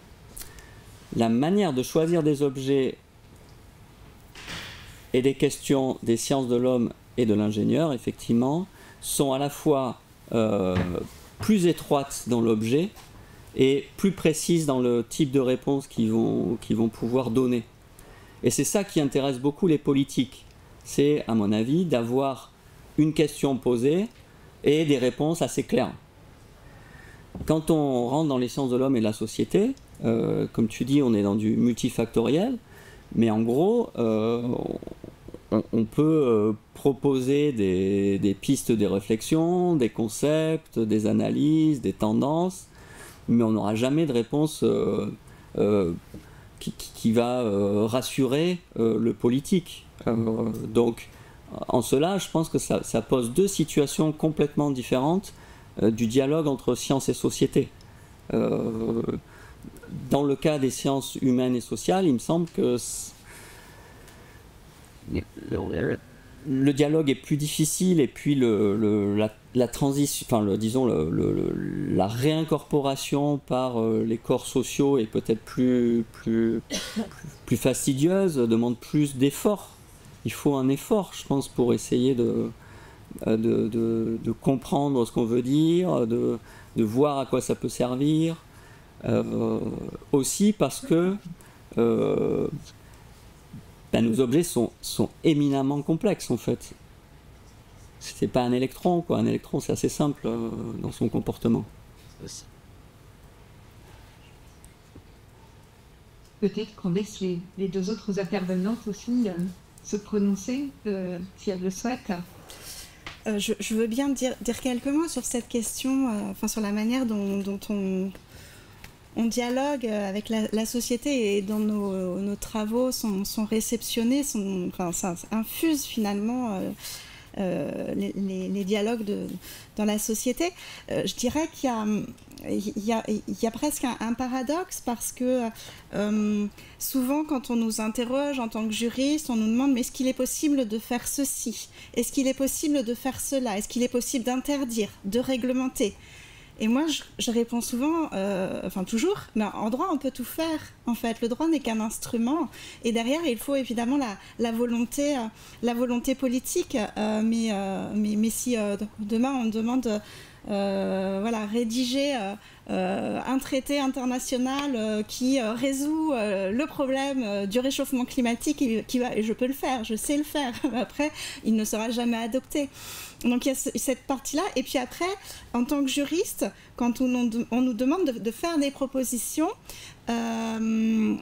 la manière de choisir des objets et des questions des sciences de l'homme et de l'ingénieur, effectivement, sont à la fois plus étroites dans l'objet et plus précises dans le type de réponse qu'ils vont pouvoir donner. Et c'est ça qui intéresse beaucoup les politiques. C'est, à mon avis, d'avoir une question posée et des réponses assez claires. Quand on rentre dans les sciences de l'homme et de la société, comme tu dis, on est dans du multifactoriel, mais en gros, on peut proposer des pistes, des réflexions, des concepts, des analyses, des tendances, mais on n'aura jamais de réponse qui va rassurer le politique. Donc, en cela, je pense que ça pose 2 situations complètement différentes du dialogue entre sciences et société. Dans le cas des sciences humaines et sociales, il me semble que le dialogue est plus difficile, et puis la transition, enfin la réincorporation par les corps sociaux est peut-être plus fastidieuse, demande plus d'efforts. Il faut un effort, je pense, pour essayer de comprendre ce qu'on veut dire, de voir à quoi ça peut servir. Aussi parce que nos objets sont éminemment complexes, en fait. c'est pas un électron, quoi. Un électron, c'est assez simple dans son comportement. Peut-être qu'on laisse les deux autres intervenantes aussi se prononcer, si elles le souhaitent. Je veux bien dire quelques mots sur cette question, sur la manière dont on dialogue avec la société et dont nos travaux sont réceptionnés, ça infuse finalement les dialogues dans la société. Je dirais qu'il y a presque un paradoxe parce que souvent quand on nous interroge en tant que juriste, on nous demande mais est-ce qu'il est possible de faire ceci? Est-ce qu'il est possible de faire cela? Est-ce qu'il est possible d'interdire, de réglementer? Et moi, je réponds souvent, toujours, mais en droit, on peut tout faire, en fait. Le droit n'est qu'un instrument. Et derrière, il faut évidemment la volonté politique. Mais si demain, on demande rédiger un traité international qui résout le problème du réchauffement climatique, et je peux le faire, je sais le faire. Après, il ne sera jamais adopté. Donc il y a cette partie-là. Et puis après, en tant que juriste, quand on nous demande de faire des propositions, on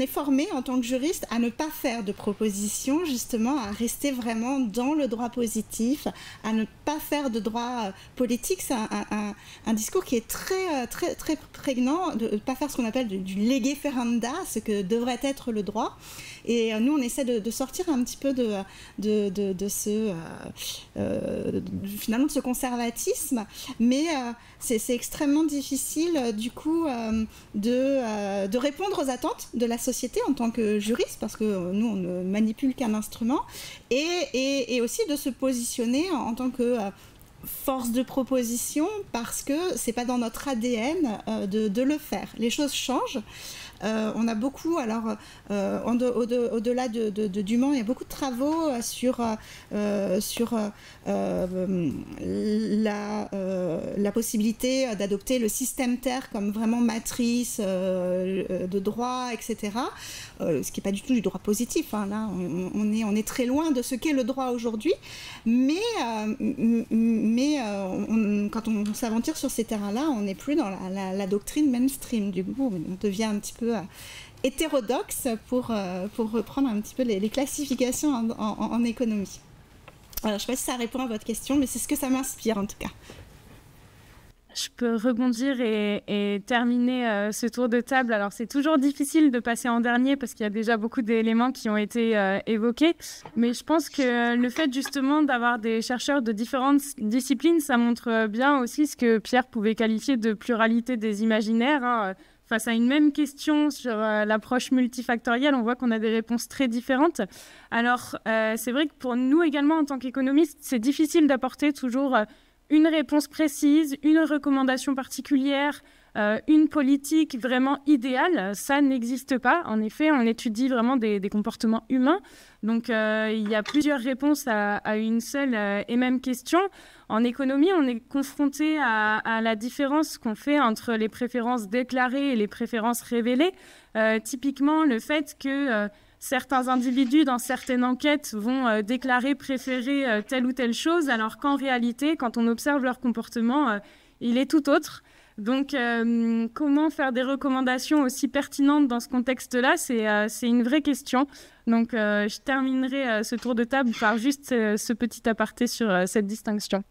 est formé en tant que juriste à ne pas faire de propositions, justement, à rester vraiment dans le droit positif, à ne pas faire de droit politique. C'est un discours qui est très, très, très prégnant, de ne pas faire ce qu'on appelle du lege ferenda, ce que devrait être le droit. Et nous, on essaie de sortir un petit peu finalement de ce conservatisme, mais c'est extrêmement difficile du coup de répondre aux attentes de la société en tant que juriste, parce que nous, on ne manipule qu'un instrument, et aussi de se positionner en tant que force de proposition, parce que c'est pas dans notre ADN de le faire. Les choses changent. On a beaucoup, au-delà du Mans, il y a beaucoup de travaux sur la possibilité d'adopter le système Terre comme vraiment matrice de droit, etc. Ce qui n'est pas du tout du droit positif. Hein. Là, on est très loin de ce qu'est le droit aujourd'hui. Mais quand on s'aventure sur ces terrains-là, on n'est plus dans la doctrine mainstream. Du coup, on devient un petit peu hétérodoxe pour reprendre un petit peu les classifications en économie. Alors, je ne sais pas si ça répond à votre question, mais c'est ce que ça m'inspire en tout cas. Je peux rebondir et terminer ce tour de table. Alors, c'est toujours difficile de passer en dernier parce qu'il y a déjà beaucoup d'éléments qui ont été évoqués. Mais je pense que le fait justement d'avoir des chercheurs de différentes disciplines, ça montre bien aussi ce que Pierre pouvait qualifier de pluralité des imaginaires. Hein. Face à une même question sur l'approche multifactorielle, on voit qu'on a des réponses très différentes. Alors, c'est vrai que pour nous également, en tant qu'économistes, c'est difficile d'apporter toujours une réponse précise, une recommandation particulière, une politique vraiment idéale. Ça n'existe pas. En effet, on étudie vraiment des comportements humains. Donc, il y a plusieurs réponses à une seule et même question. En économie, on est confronté à la différence qu'on fait entre les préférences déclarées et les préférences révélées. Typiquement, le fait que certains individus dans certaines enquêtes vont déclarer préférer telle ou telle chose, alors qu'en réalité, quand on observe leur comportement, il est tout autre. Donc, comment faire des recommandations aussi pertinentes dans ce contexte-là, c'est une vraie question. Donc, je terminerai ce tour de table par juste ce petit aparté sur cette distinction.